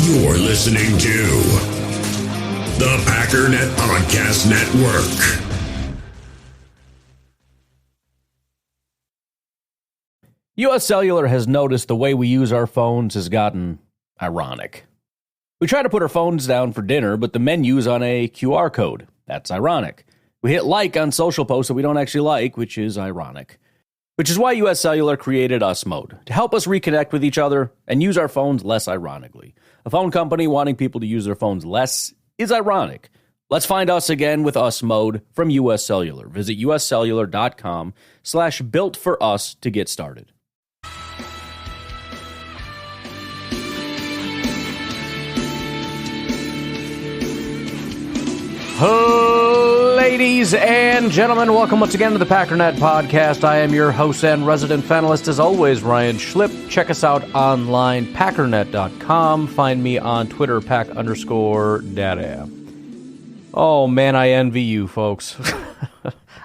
You're listening to the Packernet Podcast Network. U.S. Cellular has noticed the way we use our phones has gotten ironic. We try to put our phones down for dinner, but the menu's on a QR code. That's ironic. We hit like on social posts that we don't actually like, which is ironic. Which is why U.S. Cellular created Us Mode, to help us reconnect with each other and use our phones less ironically. A phone company wanting people to use their phones less is ironic. Let's find us again with Us Mode from U.S. Cellular. Visit uscellular.com/built-for-us to get started. Ladies and gentlemen, welcome once again to the Packernet Podcast. I am your host and resident panelist, as always, Ryan Schlipp. Check us out online, packernet.com. Find me on Twitter, pack_data. Oh, man, I envy you, folks.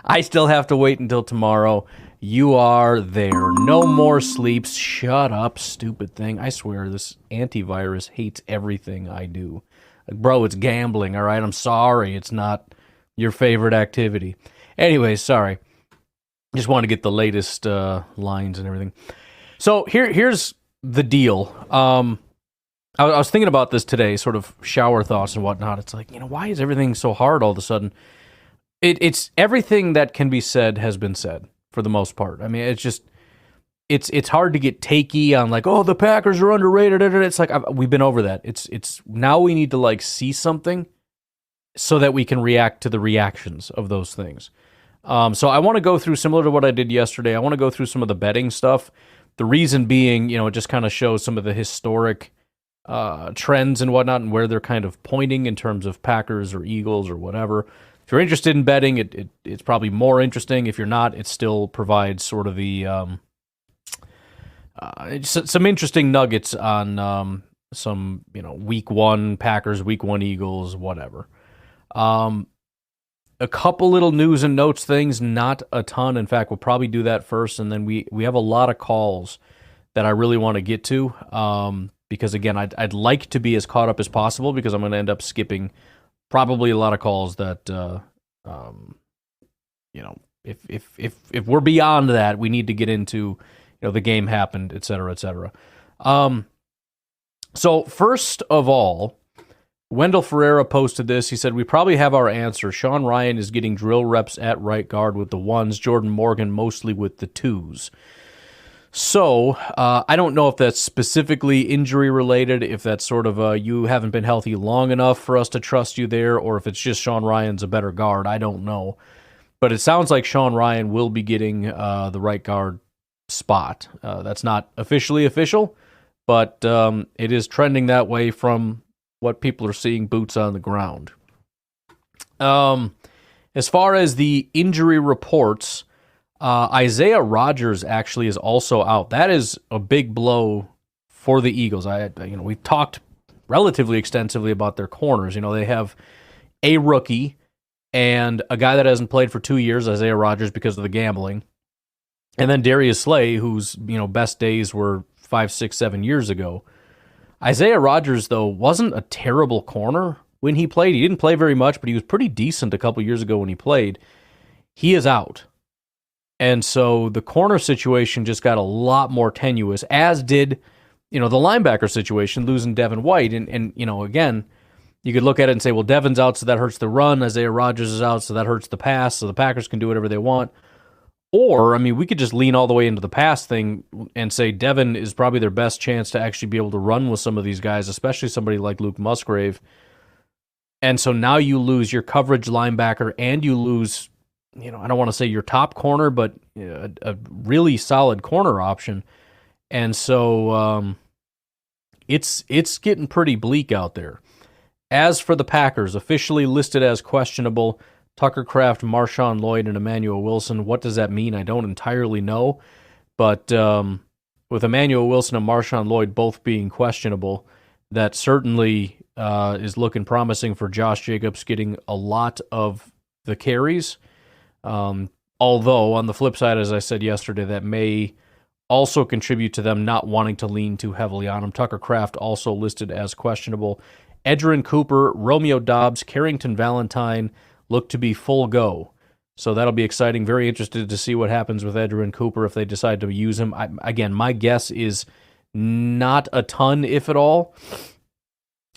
I still have to wait until tomorrow. You are there. No more sleeps. Shut up, stupid thing. I swear, this antivirus hates everything I do. Like, bro, it's gambling, all right? I'm sorry. It's not your favorite activity. Anyways, sorry. Just want to get the latest lines and everything. So here's the deal. I was thinking about this today, sort of shower thoughts and whatnot. It's like, why is everything so hard all of a sudden? It's everything that can be said has been said for the most part. I mean, it's just... It's hard to get takey on like, oh, the Packers are underrated. It's like, we've been over that. It's now we need to like see something so that we can react to the reactions of those things. So I want to go through, similar to what I did yesterday, I want to go through some of the betting stuff. The reason being, it just kind of shows some of the historic trends and whatnot and where they're kind of pointing in terms of Packers or Eagles or whatever. If you're interested in betting, it's probably more interesting. If you're not, it still provides sort of the... some interesting nuggets on some, week one Packers, week one Eagles, whatever. A couple little news and notes things, not a ton. In fact, we'll probably do that first, and then we have a lot of calls that I really want to get to because, again, I'd like to be as caught up as possible because I'm going to end up skipping probably a lot of calls that, if we're beyond that, we need to get into... the game happened, et cetera, et cetera. So first of all, Wendell Ferreira posted this. He said, we probably have our answer. Sean Ryan is getting drill reps at right guard with the ones, Jordan Morgan mostly with the twos. So I don't know if that's specifically injury related, if that's sort of you haven't been healthy long enough for us to trust you there, or if it's just Sean Ryan's a better guard. I don't know. But it sounds like Sean Ryan will be getting the right guard spot. That's not officially official, but it is trending that way from what people are seeing boots on the ground. As far as the injury reports, Isaiah Rodgers actually is also out. That is a big blow for the Eagles. We've talked relatively extensively about their corners. They have a rookie and a guy that hasn't played for 2 years, Isaiah Rodgers, because of the gambling. And then Darius Slay, whose best days were 5, 6, 7 years ago. Isaiah Rodgers, though, wasn't a terrible corner when he played. He didn't play very much, but he was pretty decent a couple years ago when he played. He is out. And so the corner situation just got a lot more tenuous, as did, the linebacker situation, losing Devin White. And again, you could look at it and say, well, Devin's out, so that hurts the run. Isaiah Rodgers is out, so that hurts the pass, so the Packers can do whatever they want. Or, we could just lean all the way into the pass thing and say Devin is probably their best chance to actually be able to run with some of these guys, especially somebody like Luke Musgrave. And so now you lose your coverage linebacker and you lose, I don't want to say your top corner, but a really solid corner option. And so it's getting pretty bleak out there. As for the Packers, officially listed as questionable, Tucker Kraft, Marshawn, Lloyd, and Emmanuel Wilson. What does that mean? I don't entirely know. But with Emmanuel Wilson and Marshawn Lloyd both being questionable, that certainly is looking promising for Josh Jacobs getting a lot of the carries. Although, on the flip side, as I said yesterday, that may also contribute to them not wanting to lean too heavily on him. Tucker Kraft also listed as questionable. Edgerrin Cooper, Romeo Doubs, Carrington Valentine look to be full go. So that'll be exciting. Very interested to see what happens with Edgerrin Cooper if they decide to use him. Again, my guess is not a ton, if at all.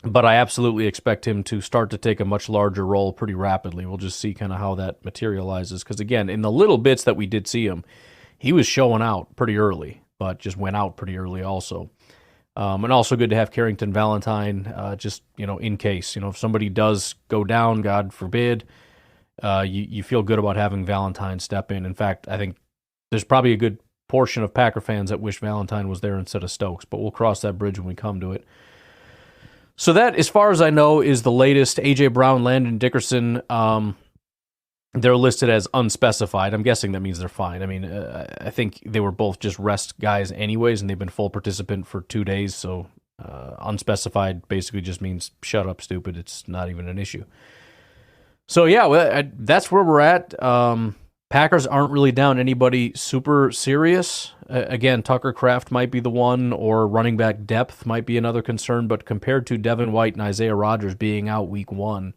But I absolutely expect him to start to take a much larger role pretty rapidly. We'll just see kind of how that materializes. Because, again, in the little bits that we did see him, he was showing out pretty early, but just went out pretty early also. And also good to have Carrington Valentine just, in case. If somebody does go down, God forbid, you feel good about having Valentine step in. In fact, I think there's probably a good portion of Packer fans that wish Valentine was there instead of Stokes, but we'll cross that bridge when we come to it. So that, as far as I know, is the latest. A.J. Brown, Landon Dickerson, they're listed as unspecified. I'm guessing that means they're fine. I mean, I think they were both just rest guys anyways, and they've been full participant for 2 days, so unspecified basically just means shut up, stupid. It's not even an issue. So, yeah, that's where we're at. Packers aren't really down anybody super serious. Again, Tucker Kraft might be the one, or running back depth might be another concern, but compared to Devin White and Isaiah Rodgers being out week 1,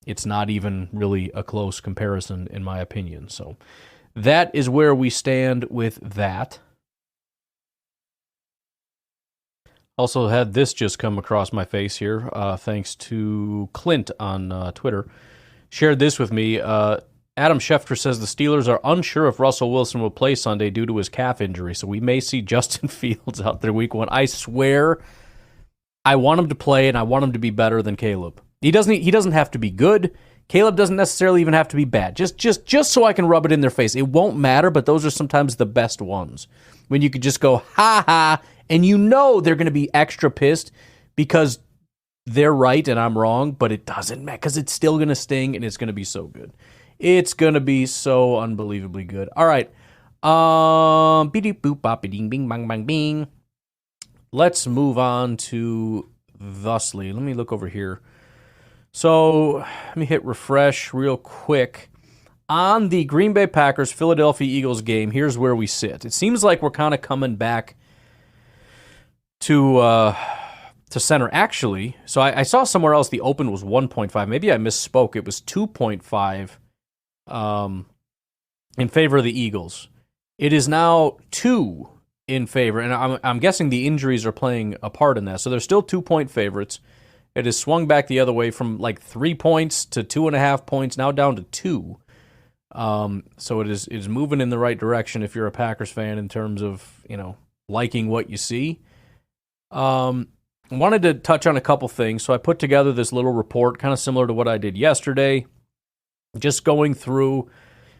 it's not even really a close comparison, in my opinion. So that is where we stand with that. Also had this just come across my face here, thanks to Clint on Twitter. Shared this with me. Adam Schefter says the Steelers are unsure if Russell Wilson will play Sunday due to his calf injury, so we may see Justin Fields out there week 1. I swear I want him to play, and I want him to be better than Caleb. He doesn't have to be good. Caleb doesn't necessarily even have to be bad. Just so I can rub it in their face. It won't matter, but those are sometimes the best ones. When you could just go, ha, and they're going to be extra pissed because they're right and I'm wrong, but it doesn't matter because it's still going to sting and it's going to be so good. It's going to be so unbelievably good. All right. Bing. Let's move on to thusly. Let me look over here. So let me hit refresh real quick. On the Green Bay Packers Philadelphia Eagles game, here's where we sit. It seems like we're kind of coming back to center. Actually, so I saw somewhere else the open was 1.5. Maybe I misspoke. It was 2.5 in favor of the Eagles. It is now 2 in favor, and I'm guessing the injuries are playing a part in that. So they're still 2-point favorites. It has swung back the other way from like 3 points to 2.5 points, now down to 2. So it is moving in the right direction if you're a Packers fan in terms of, liking what you see. I wanted to touch on a couple things. So I put together this little report, kind of similar to what I did yesterday, just going through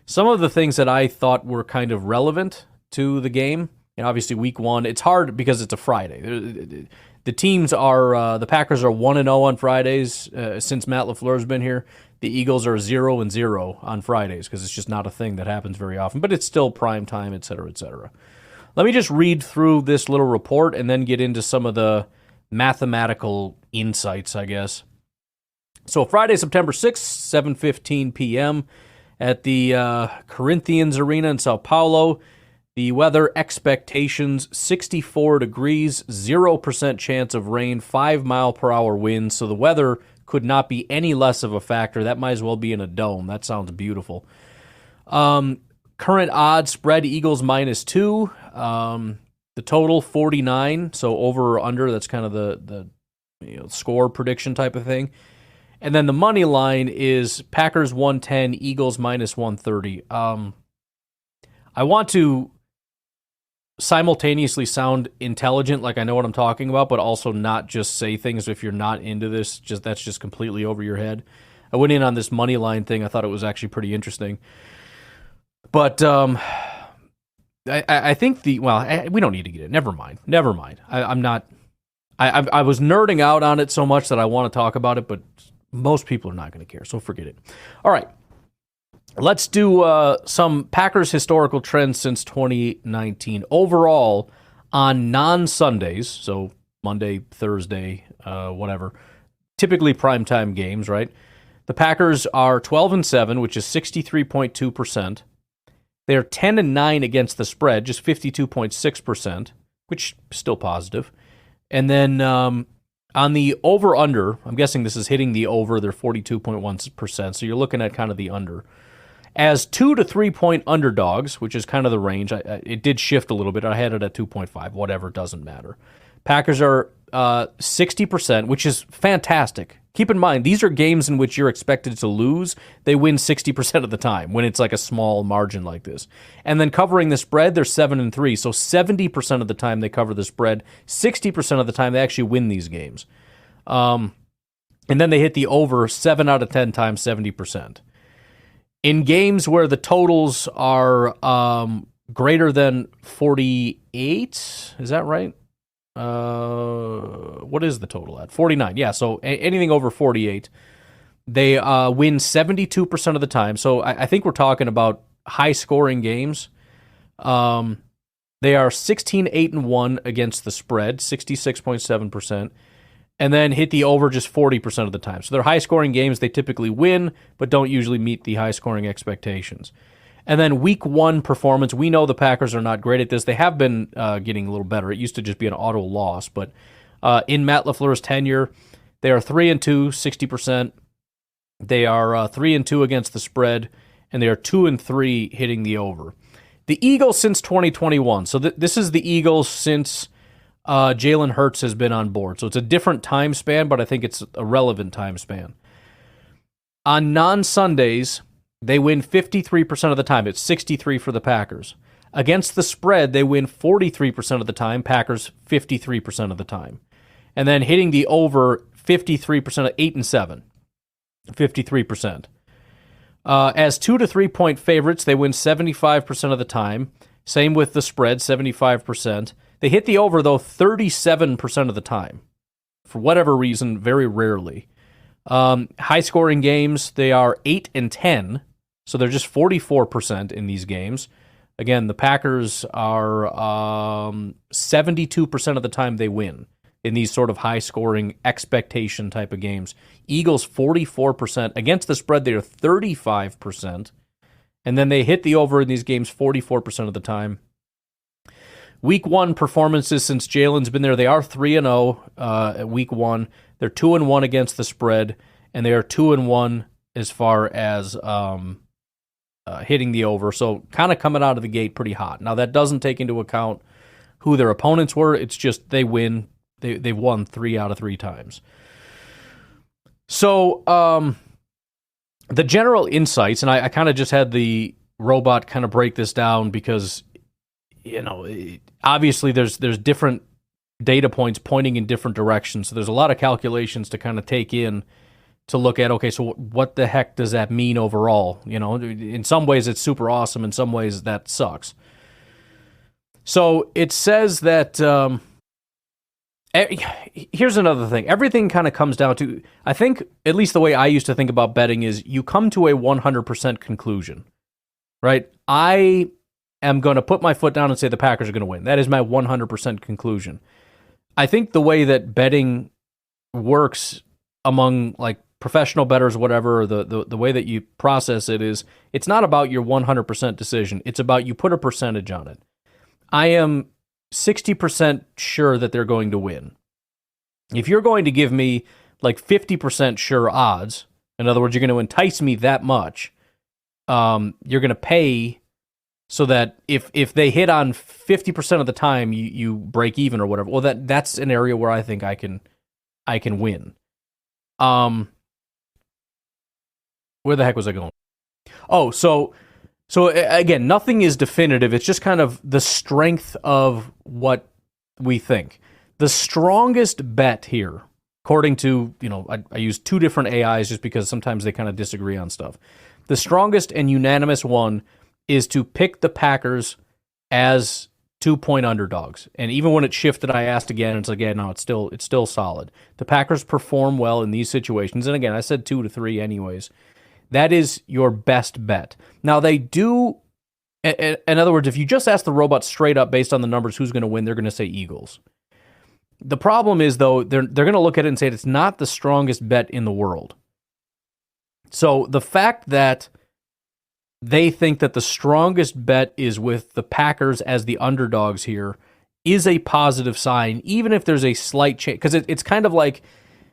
some of the things that I thought were kind of relevant to the game. And obviously week 1, it's hard because it's a Friday. The teams are, the Packers are 1-0 on Fridays since Matt LaFleur's been here. The Eagles are 0-0 on Fridays because it's just not a thing that happens very often, but it's still prime time, et cetera, et cetera. Let me just read through this little report and then get into some of the mathematical insights, I guess. So Friday, September 6th, 7:15 p.m. at the Corinthians Arena in Sao Paulo. The weather expectations, 64 degrees, 0% chance of rain, 5-mile-per-hour winds. So the weather could not be any less of a factor. That might as well be in a dome. That sounds beautiful. Current odds, spread Eagles -2. The total, 49. So over or under, that's kind of the score prediction type of thing. And then the money line is Packers 110, Eagles -130. I want to simultaneously sound intelligent, like I know what I'm talking about, but also not just say things if you're not into this. That's just completely over your head. I went in on this money line thing. I thought it was actually pretty interesting. But I think we don't need to get it. Never mind. I was nerding out on it so much that I want to talk about it, but most people are not going to care, so forget it. All right. Let's do some Packers historical trends since 2019. Overall, on non-Sundays, so Monday, Thursday, whatever, typically primetime games, right? The Packers are 12-7, which is 63.2%. They're 10-9 against the spread, just 52.6%, which is still positive. And then on the over-under, I'm guessing this is hitting the over, they're 42.1%, so you're looking at kind of the under. As 2 to 3 point underdogs, which is kind of the range, it did shift a little bit. I had it at 2.5, whatever, doesn't matter. Packers are 60%, which is fantastic. Keep in mind, these are games in which you're expected to lose. They win 60% of the time when it's like a small margin like this. And then covering the spread, they're 7-3. So 70% of the time they cover the spread. 60% of the time they actually win these games. And then they hit the over 7 out of 10 times, 70%. In games where the totals are greater than 48, is that right? What is the total at? 49. Yeah, so anything over 48, they win 72% of the time. So I think we're talking about high-scoring games. They are 16-8-1 against the spread, 66.7%, and then hit the over just 40% of the time. So they're high-scoring games. They typically win, but don't usually meet the high-scoring expectations. And then week one performance, we know the Packers are not great at this. They have been getting a little better. It used to just be an auto loss, but in Matt LaFleur's tenure, they are 3-2, 60%. They are 3-2 against the spread, and they are 2-3 hitting the over. The Eagles since 2021. So this is the Eagles since Jalen Hurts has been on board. So it's a different time span, but I think it's a relevant time span. On non-Sundays, they win 53% of the time. It's 63 for the Packers. Against the spread, they win 43% of the time. Packers 53% of the time. And then hitting the over 53% of 8-7. 53%. As 2 to 3 point favorites, they win 75% of the time. Same with the spread, 75%. They hit the over, though, 37% of the time. For whatever reason, very rarely. High-scoring games, they are 8-10. So they're just 44% in these games. Again, the Packers are 72% of the time they win in these sort of high-scoring expectation type of games. Eagles, 44%. Against the spread, they are 35%. And then they hit the over in these games 44% of the time. Week one performances since Jalen's been there, they are 3-0 at week one. They're 2-1 against the spread, and they are 2-1 as far as hitting the over. So kind of coming out of the gate pretty hot. Now, that doesn't take into account who their opponents were. It's just they win. They won 3 out of 3 times. So the general insights, and I kind of just had the robot kind of break this down because, obviously there's different data points pointing in different directions. So there's a lot of calculations to kind of take in to look at, okay, so what the heck does that mean overall? In some ways it's super awesome. In some ways that sucks. So it says that, here's another thing. Everything kind of comes down to, I think, at least the way I used to think about betting is you come to a 100% conclusion, right? I am going to put my foot down and say the Packers are going to win. That is my 100% conclusion. I think the way that betting works among like professional bettors, whatever, the way that you process it is, it's not about your 100% decision. It's about you put a percentage on it. I am 60% sure that they're going to win. If you're going to give me like 50% sure odds, in other words, you're going to entice me that much, you're going to pay so that if they hit on 50% of the time, you break even or whatever. Well, that's an area where I think I can win. Where the heck was I going? Oh, so again, nothing is definitive. It's just kind of the strength of what we think. The strongest bet here, according to, I use 2 different AIs just because sometimes they kind of disagree on stuff. The strongest and unanimous one is to pick the Packers as 2-point underdogs. And even when it shifted, I asked again, and it's again, no, it's still solid. The Packers perform well in these situations. And again, I said 2 to 3 anyways. That is your best bet. Now, they do, in other words, if you just ask the robot straight up based on the numbers who's going to win, they're going to say Eagles. The problem is, though, they're going to look at it and say it's not the strongest bet in the world. So the fact that they think that the strongest bet is with the Packers as the underdogs here is a positive sign, even if there's a slight change. Because it's kind of like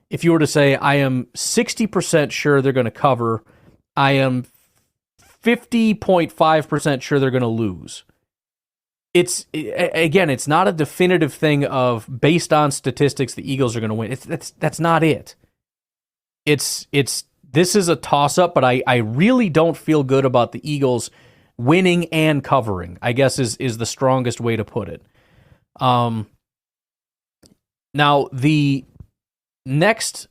if you were to say, I am 60% sure they're going to cover, I am 50.5% sure they're going to lose. It's not a definitive thing of based on statistics the Eagles are going to win. That's not it. This is a toss-up, but I really don't feel good about the Eagles winning and covering, I guess is the strongest way to put it. Now, the next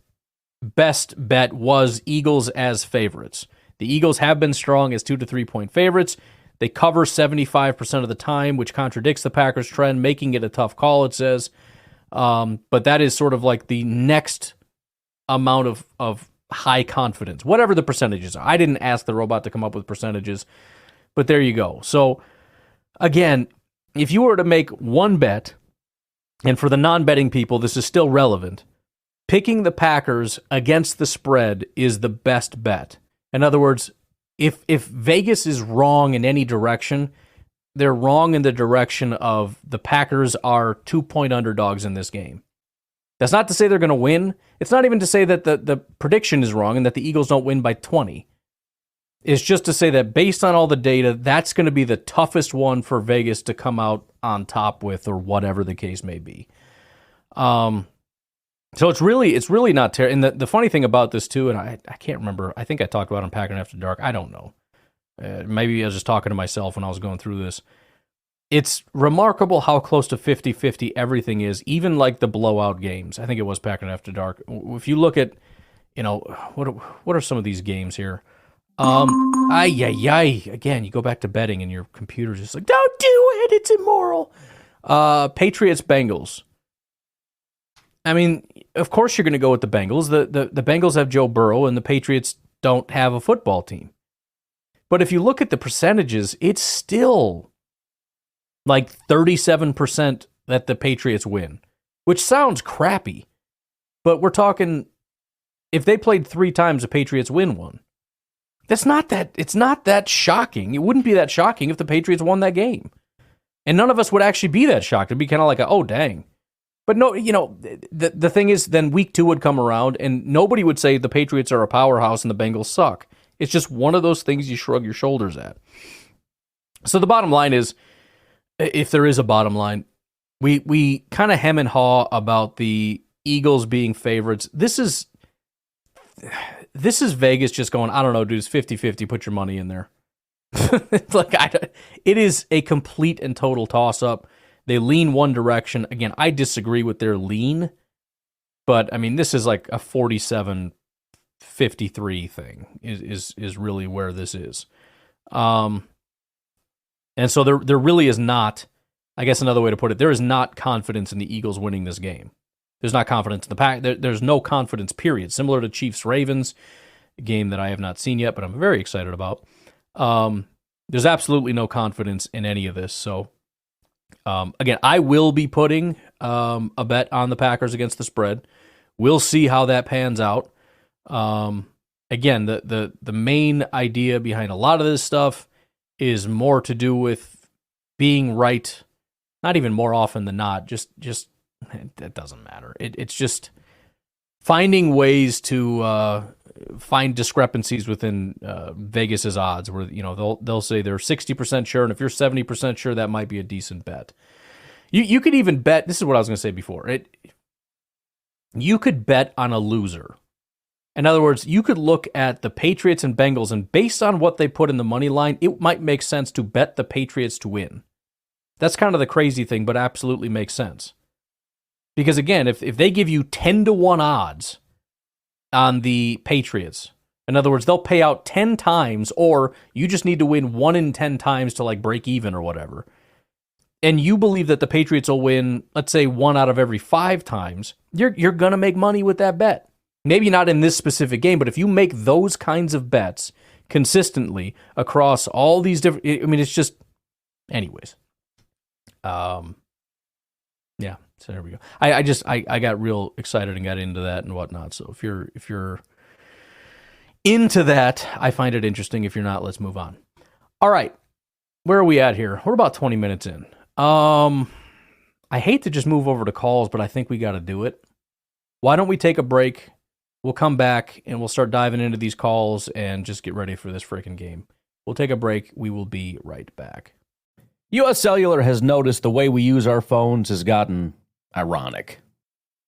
best bet was Eagles as favorites. The Eagles have been strong as 2 to 3 point favorites. They cover 75% of the time, which contradicts the Packers trend, making it a tough call, it says. But that is sort of like the next amount of high confidence, whatever the percentages are. I didn't ask the robot to come up with percentages, but there you go. So, again, if you were to make one bet, and for the non-betting people, this is still relevant, picking the Packers against the spread is the best bet. In other words, if Vegas is wrong in any direction, they're wrong in the direction of the Packers are 2-point underdogs in this game. That's not to say they're going to win. It's not even to say that the prediction is wrong and that the Eagles don't win by 20. It's just to say that based on all the data, that's going to be the toughest one for Vegas to come out on top with, or whatever the case may be. So it's really not terrible. And the funny thing about this too, and I can't remember, I think I talked about it on Packing After Dark. I don't know. Maybe I was just talking to myself when I was going through this. It's remarkable how close to 50-50 everything is, even like the blowout games. I think it was Packing After Dark. If you look at, what are some of these games here? Again, you go back to betting and your computer's just like, don't do it, it's immoral. Patriots Bengals. I mean, of course you're going to go with the Bengals. The Bengals have Joe Burrow and the Patriots don't have a football team. But if you look at the percentages, it's still like 37% that the Patriots win, which sounds crappy. But we're talking, if they played 3 times, the Patriots win 1. It's not that shocking. It wouldn't be that shocking if the Patriots won that game. And none of us would actually be that shocked. It'd be kind of like, oh, dang. But no, the thing is, then week 2 would come around, and nobody would say the Patriots are a powerhouse and the Bengals suck. It's just one of those things you shrug your shoulders at. So the bottom line is, if there is a bottom line, we kind of hem and haw about the Eagles being favorites. This is Vegas just going, I don't know, dude, it's 50-50, put your money in there. It is a complete and total toss-up. They lean one direction. Again, I disagree with their lean, but I mean, this is like a 47-53 thing is really where this is. And so there really is not, I guess another way to put it, there is not confidence in the Eagles winning this game. There's not confidence in the Pack. There's no confidence, period. Similar to Chiefs-Ravens, a game that I have not seen yet, but I'm very excited about. There's absolutely no confidence in any of this. So, again, I will be putting a bet on the Packers against the spread. We'll see how that pans out. Again, the main idea behind a lot of this stuff is more to do with being right, not even more often than not, just it doesn't matter. It's just finding ways to find discrepancies within Vegas's odds, where they'll say they're 60% sure, and if you're 70% sure, that might be a decent bet. You could even bet. This is what I was going to say before. You could bet on a loser. In other words, you could look at the Patriots and Bengals, and based on what they put in the money line, it might make sense to bet the Patriots to win. That's kind of the crazy thing, but absolutely makes sense. Because again, if they give you 10-1 odds on the Patriots, in other words, they'll pay out 10 times, or you just need to win 1 in 10 times to like break even or whatever, and you believe that the Patriots will win, let's say 1 out of every 5 times, you're going to make money with that bet. Maybe not in this specific game, but if you make those kinds of bets consistently across all these different, I mean, it's just, anyways. Yeah, so there we go. I got real excited and got into that and whatnot. So if you're into that, I find it interesting. If you're not, let's move on. All right. Where are we at here? We're about 20 minutes in. I hate to just move over to calls, but I think we got to do it. Why don't we take a break? We'll come back and we'll start diving into these calls and just get ready for this freaking game. We'll take a break. We will be right back. U.S. Cellular has noticed the way we use our phones has gotten ironic.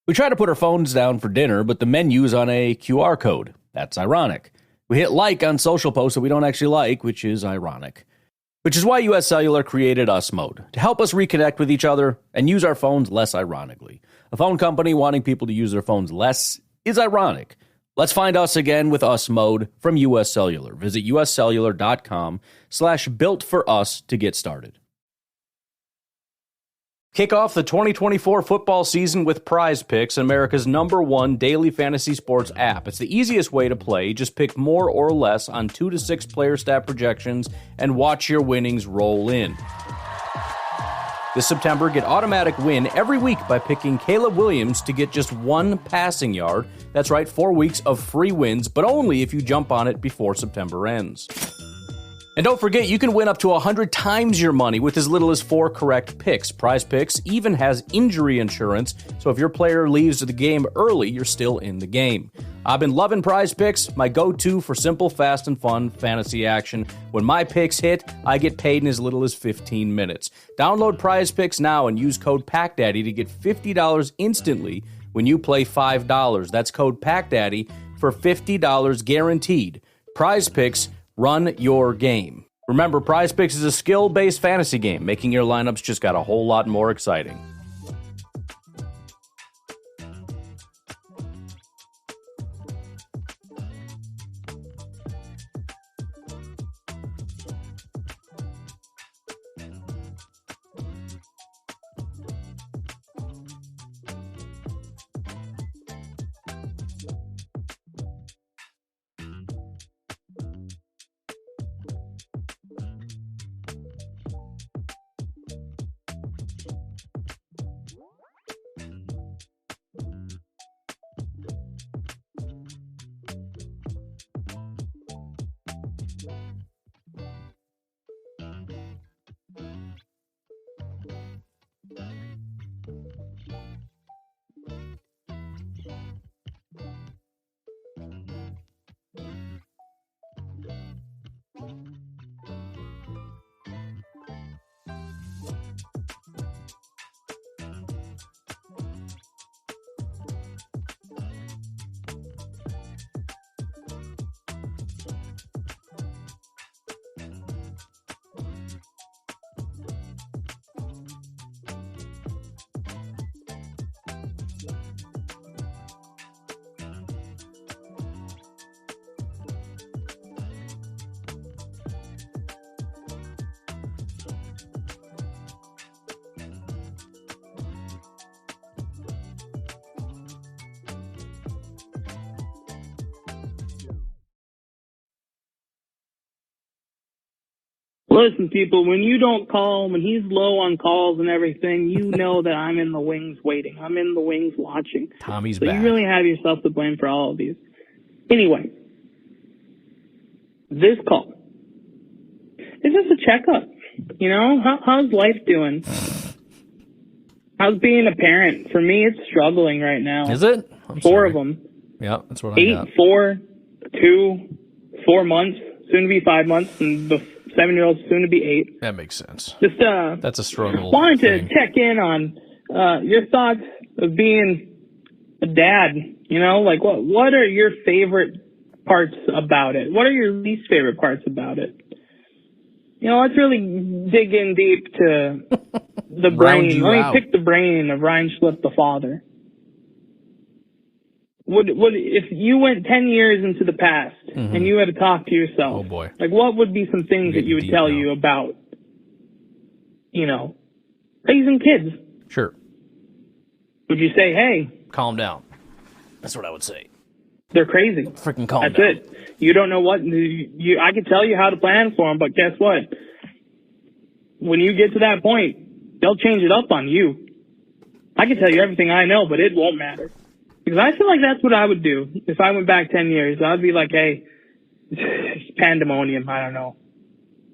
We try to put our phones down for dinner, but the menu's on a QR code. That's ironic. We hit like on social posts that we don't actually like, which is ironic. Which is why U.S. Cellular created Us Mode, to help us reconnect with each other and use our phones less ironically. A phone company wanting people to use their phones less is ironic. Let's find us again with Us Mode from U.S. Cellular. Visit uscellular.com/builtforus to get started. Kick off the 2024 football season with Prize Picks, America's #1 daily fantasy sports app. It's the easiest way to play. Just pick more or less on 2 to 6 player stat projections and watch your winnings roll in. This September, get automatic win every week by picking Caleb Williams to get just 1 passing yard. That's right, 4 weeks of free wins, but only if you jump on it before September ends. And don't forget, you can win up to 100 times your money with as little as 4 correct picks. Prize Picks even has injury insurance, so if your player leaves the game early, you're still in the game. I've been loving Prize Picks, my go-to for simple, fast, and fun fantasy action. When my picks hit, I get paid in as little as 15 minutes. Download Prize Picks now and use code PACKDADDY to get $50 instantly when you play $5. That's code PACKDADDY for $50 guaranteed. Prize Picks, run your game. Remember, Prize Picks is a skill-based fantasy game, making your lineups just got a whole lot more exciting. Listen, people, when you don't call, when he's low on calls and everything, you know that I'm in the wings waiting. I'm in the wings watching. Tommy's so back. You really have yourself to blame for all of these. Anyway, this call. It's just a checkup. You know, how's life doing? How's being a parent? For me, it's struggling right now. Is it? Four of them. Yeah, that's what I got. 8, 4, 2, 4 months, soon to be 5 months, and the 7-year-old soon to be 8. That makes sense. Just that's a struggle. Wanted to check in on your thoughts of being a dad. You know, like what are your favorite parts about it? What are your least favorite parts about it? You know, let's really dig in deep to the brain. Let me pick the brain of Ryan Schlipp, the father. Would if you went 10 years into the past and you had to talk to yourself? Oh boy! Like, what would be some things that you would tell you about, you know, raising kids? Sure. Would you say, "Hey, calm down"? That's what I would say. They're crazy. Freaking calm down. That's it. You don't know what I could tell you how to plan for them, but guess what? When you get to that point, they'll change it up on you. I can tell you everything I know, but it won't matter. Because I feel like that's what I would do. If I went back 10 years, I'd be like, hey, pandemonium, I don't know.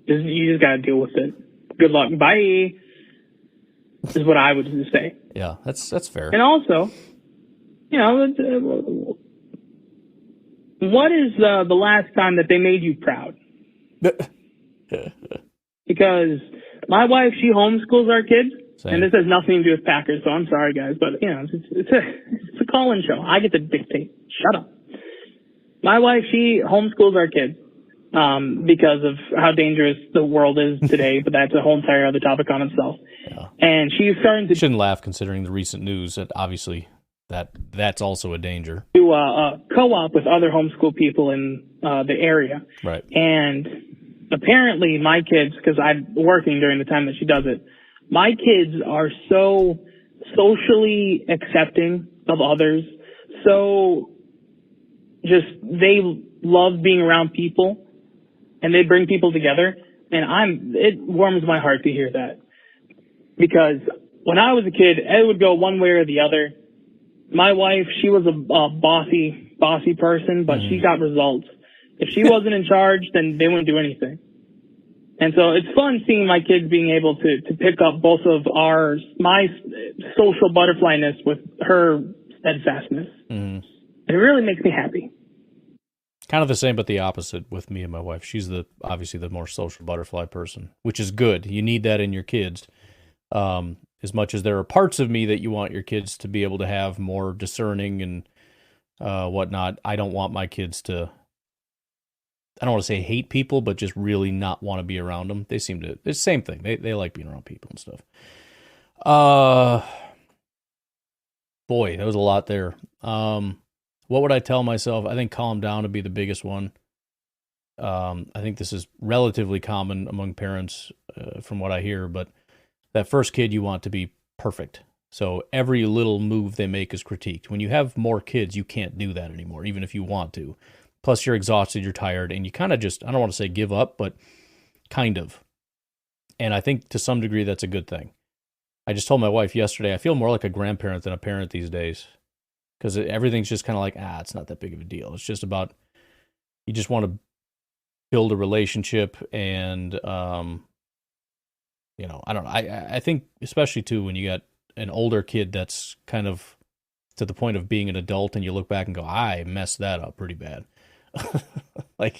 You just got to deal with it. Good luck. Bye. Is what I would say. Yeah, that's fair. And also, what is the last time that they made you proud? Because my wife, she homeschools our kids, and this has nothing to do with Packers, so I'm sorry, guys, but it's a call-in show. I get to dictate. Shut up. My wife, she homeschools our kids because of how dangerous the world is today, but that's a whole entire other topic on itself. Yeah. And she's starting to... You shouldn't laugh considering the recent news that obviously that's also a danger. Do a co-op with other homeschool people in the area. Right. And apparently my kids, because I'm working during the time that she does it, my kids are so socially accepting of others. So just they love being around people and they bring people together. And it warms my heart to hear that. Because when I was a kid, it would go one way or the other. My wife, she was a bossy person, but she got results. If she wasn't in charge, then they wouldn't do anything. And so it's fun seeing my kids being able to pick up both of my social butterflyness with her steadfastness. Mm-hmm. It really makes me happy. Kind of the same, but the opposite with me and my wife. She's obviously the more social butterfly person, which is good. You need that in your kids. As much as there are parts of me that you want your kids to be able to have more discerning and whatnot, I don't want my kids to, I don't want to say hate people, but just really not want to be around them. They seem to, it's the same thing. They like being around people and stuff. Boy, that was a lot there. What would I tell myself? I think calm down would be the biggest one. I think this is relatively common among parents from what I hear, but that first kid you want to be perfect. So every little move they make is critiqued. When you have more kids, you can't do that anymore, even if you want to. Plus, you're exhausted, you're tired, and you kind of just, I don't want to say give up, but kind of. And I think to some degree that's a good thing. I just told my wife yesterday, I feel more like a grandparent than a parent these days. Because everything's just kind of like, it's not that big of a deal. It's just about, you just want to build a relationship and, I don't know. I think especially too when you got an older kid that's kind of to the point of being an adult and you look back and go, I messed that up pretty bad. I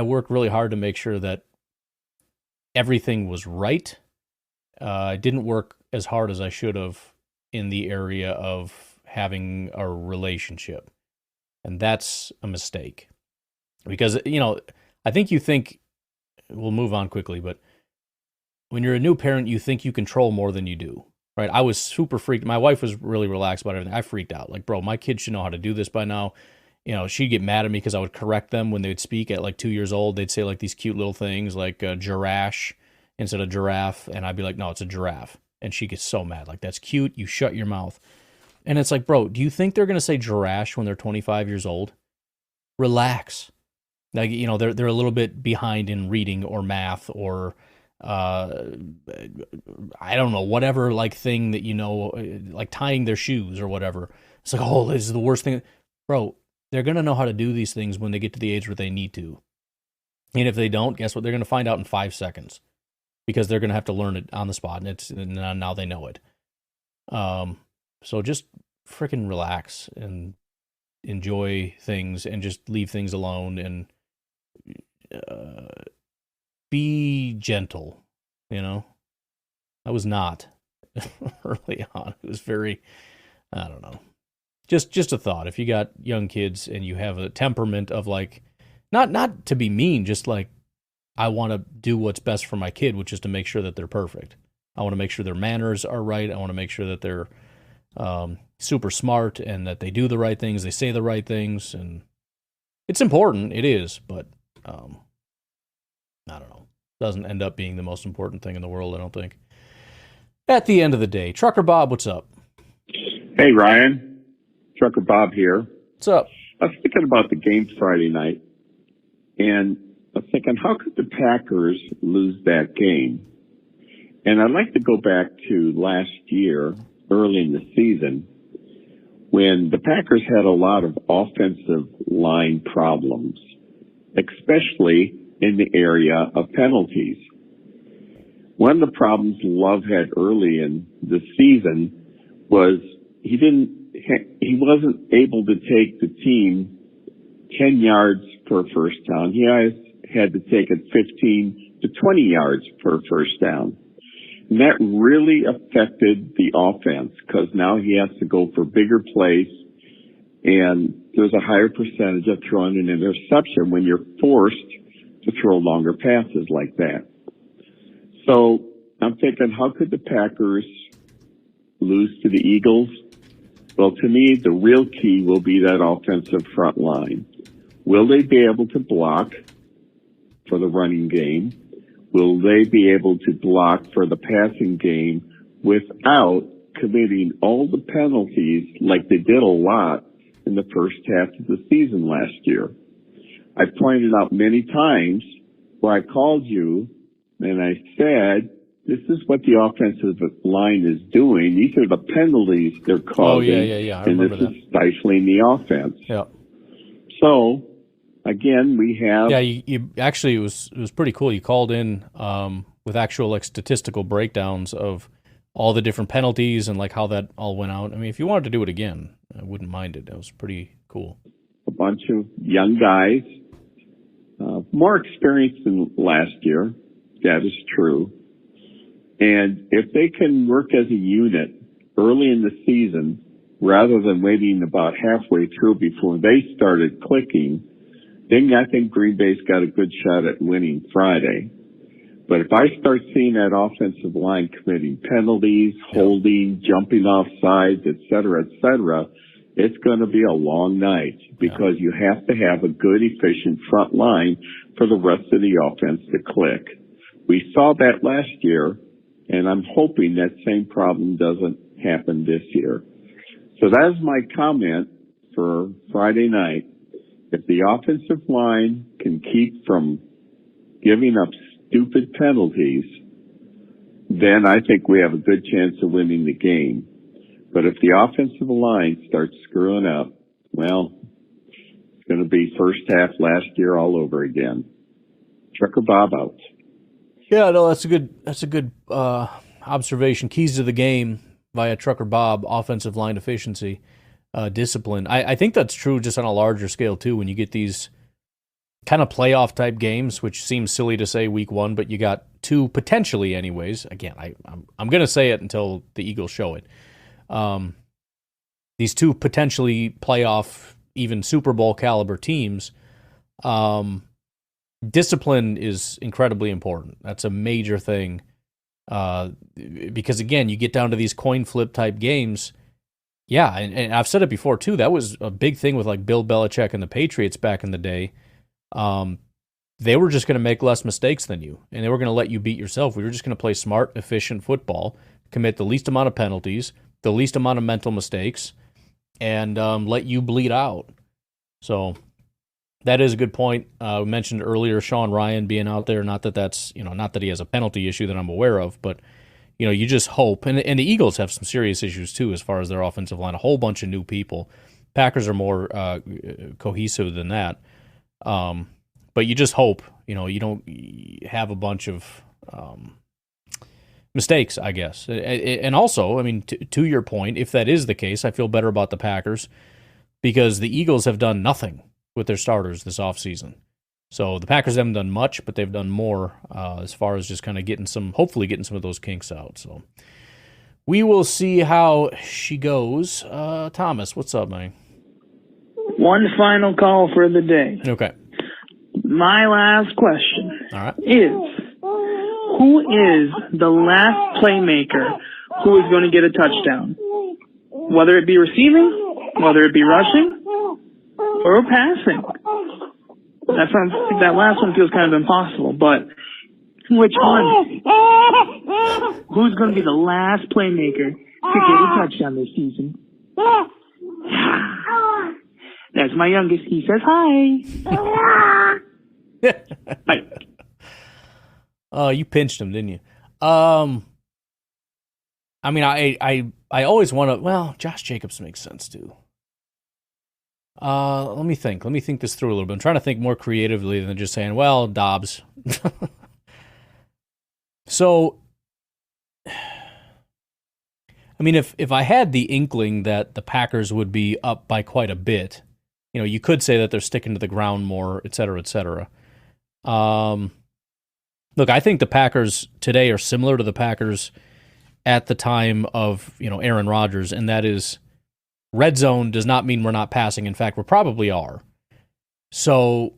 worked really hard to make sure that everything was right. I didn't work as hard as I should have in the area of having a relationship. And that's a mistake. Because, I think we'll move on quickly, but when you're a new parent, you think you control more than you do, right? I was super freaked. My wife was really relaxed about everything. I freaked out. Like, bro, my kids should know how to do this by now. She'd get mad at me because I would correct them when they would speak at like 2 years old. They'd say like these cute little things like girash instead of giraffe. And I'd be like, no, it's a giraffe. And she gets so mad. Like, that's cute. You shut your mouth. And it's like, bro, do you think they're going to say girash when they're 25 years old? Relax. Like, they're a little bit behind in reading or math or, I don't know, whatever like thing that, like tying their shoes or whatever. It's like, oh, this is the worst thing. Bro, they're going to know how to do these things when they get to the age where they need to. And if they don't, guess what? They're going to find out in 5 seconds because they're going to have to learn it on the spot. And now they know it. So just freaking relax and enjoy things and just leave things alone and be gentle, I was not early on. It was very, I don't know, just a thought. If you got young kids and you have a temperament of like, not to be mean, just like, I want to do what's best for my kid, which is to make sure that they're perfect. I want to make sure their manners are right. I want to make sure that they're super smart and that they do the right things. They say the right things. And it's important. It is. But I don't know. Doesn't end up being the most important thing in the world, I don't think. At the end of the day, Trucker Bob, what's up? Hey, Ryan. Trucker Bob here. What's up? I was thinking about the game Friday night, and I was thinking, how could the Packers lose that game? And I'd like to go back to last year, early in the season, when the Packers had a lot of offensive line problems, especially in the area of penalties. One of the problems Love had early in the season was he wasn't able to take the team 10 yards per first down. He always had to take it 15 to 20 yards per first down. And that really affected the offense because now he has to go for bigger plays, and there's a higher percentage of throwing an interception when you're forced to throw longer passes like that. So I'm thinking, how could the Packers lose to the Eagles? Well, to me, the real key will be that offensive front line. Will they be able to block for the running game? Will they be able to block for the passing game without committing all the penalties like they did a lot in the first half of the season last year? I pointed out many times where I called you and I said, this is what the offensive line is doing. These are the penalties they're causing. I and remember this is stifling the offense. Yeah. So, again, we have... Yeah, you actually, it was pretty cool. You called in with actual like statistical breakdowns of all the different penalties and like how that all went out. I mean, if you wanted to do it again, I wouldn't mind it. It was pretty cool. A bunch of young guys, more experienced than last year. That is true. And if they can work as a unit early in the season, rather than waiting about halfway through before they started clicking, then I think Green Bay's got a good shot at winning Friday. But if I start seeing that offensive line committing penalties, holding, jumping off sides, et cetera, it's going to be a long night because you have to have a good, efficient front line for the rest of the offense to click. We saw that last year, and I'm hoping that same problem doesn't happen this year. So that is my comment for Friday night. If the offensive line can keep from giving up stupid penalties, then I think we have a good chance of winning the game. But if the offensive line starts screwing up, well, it's going to be first half last year all over again. Trucker Bob out. Yeah, no, that's a good observation. Keys to the game via Trucker Bob, offensive line efficiency, discipline. I think that's true just on a larger scale too. When you get these kind of playoff type games, which seems silly to say week one, but you got two potentially anyways. Again, I'm going to say it until the Eagles show it. These two potentially playoff, even Super Bowl caliber teams. Discipline is incredibly important. That's a major thing. Because again, you get down to these coin flip type games. Yeah, and I've said it before too. That was a big thing with like Bill Belichick and the Patriots back in the day. They were just going to make less mistakes than you, and they were going to let you beat yourself. We were just going to play smart, efficient football, commit the least amount of penalties, the least amount of mental mistakes, and let you bleed out. So that is a good point. We mentioned earlier Sean Ryan being out there. Not that that's, not that he has a penalty issue that I'm aware of, but you just hope. And the Eagles have some serious issues too as far as their offensive line. A whole bunch of new people. Packers are more cohesive than that. But you just hope, you don't have a bunch of mistakes, I guess. And also, I mean, to your point, if that is the case, I feel better about the Packers because the Eagles have done nothing with their starters this offseason. So the Packers haven't done much, but they've done more as far as just kind of hopefully getting some of those kinks out. So we will see how she goes. Thomas, what's up, man? One final call for the day. Okay. My last question is, who is the last playmaker who is going to get a touchdown? Whether it be receiving, whether it be rushing, or passing. That last one feels kind of impossible, but which one? Who's going to be the last playmaker to get a touchdown this season? That's my youngest. He says hi. Hi. You pinched him, didn't you? I mean, I always want to. Well, Josh Jacobs makes sense too. Let me think. Let me think this through a little bit. I'm trying to think more creatively than just saying, well, Dobbs. So, I mean, if I had the inkling that the Packers would be up by quite a bit, you could say that they're sticking to the ground more, et cetera, et cetera. Look, I think the Packers today are similar to the Packers at the time of, Aaron Rodgers, and that is red zone does not mean we're not passing. In fact, we probably are. So,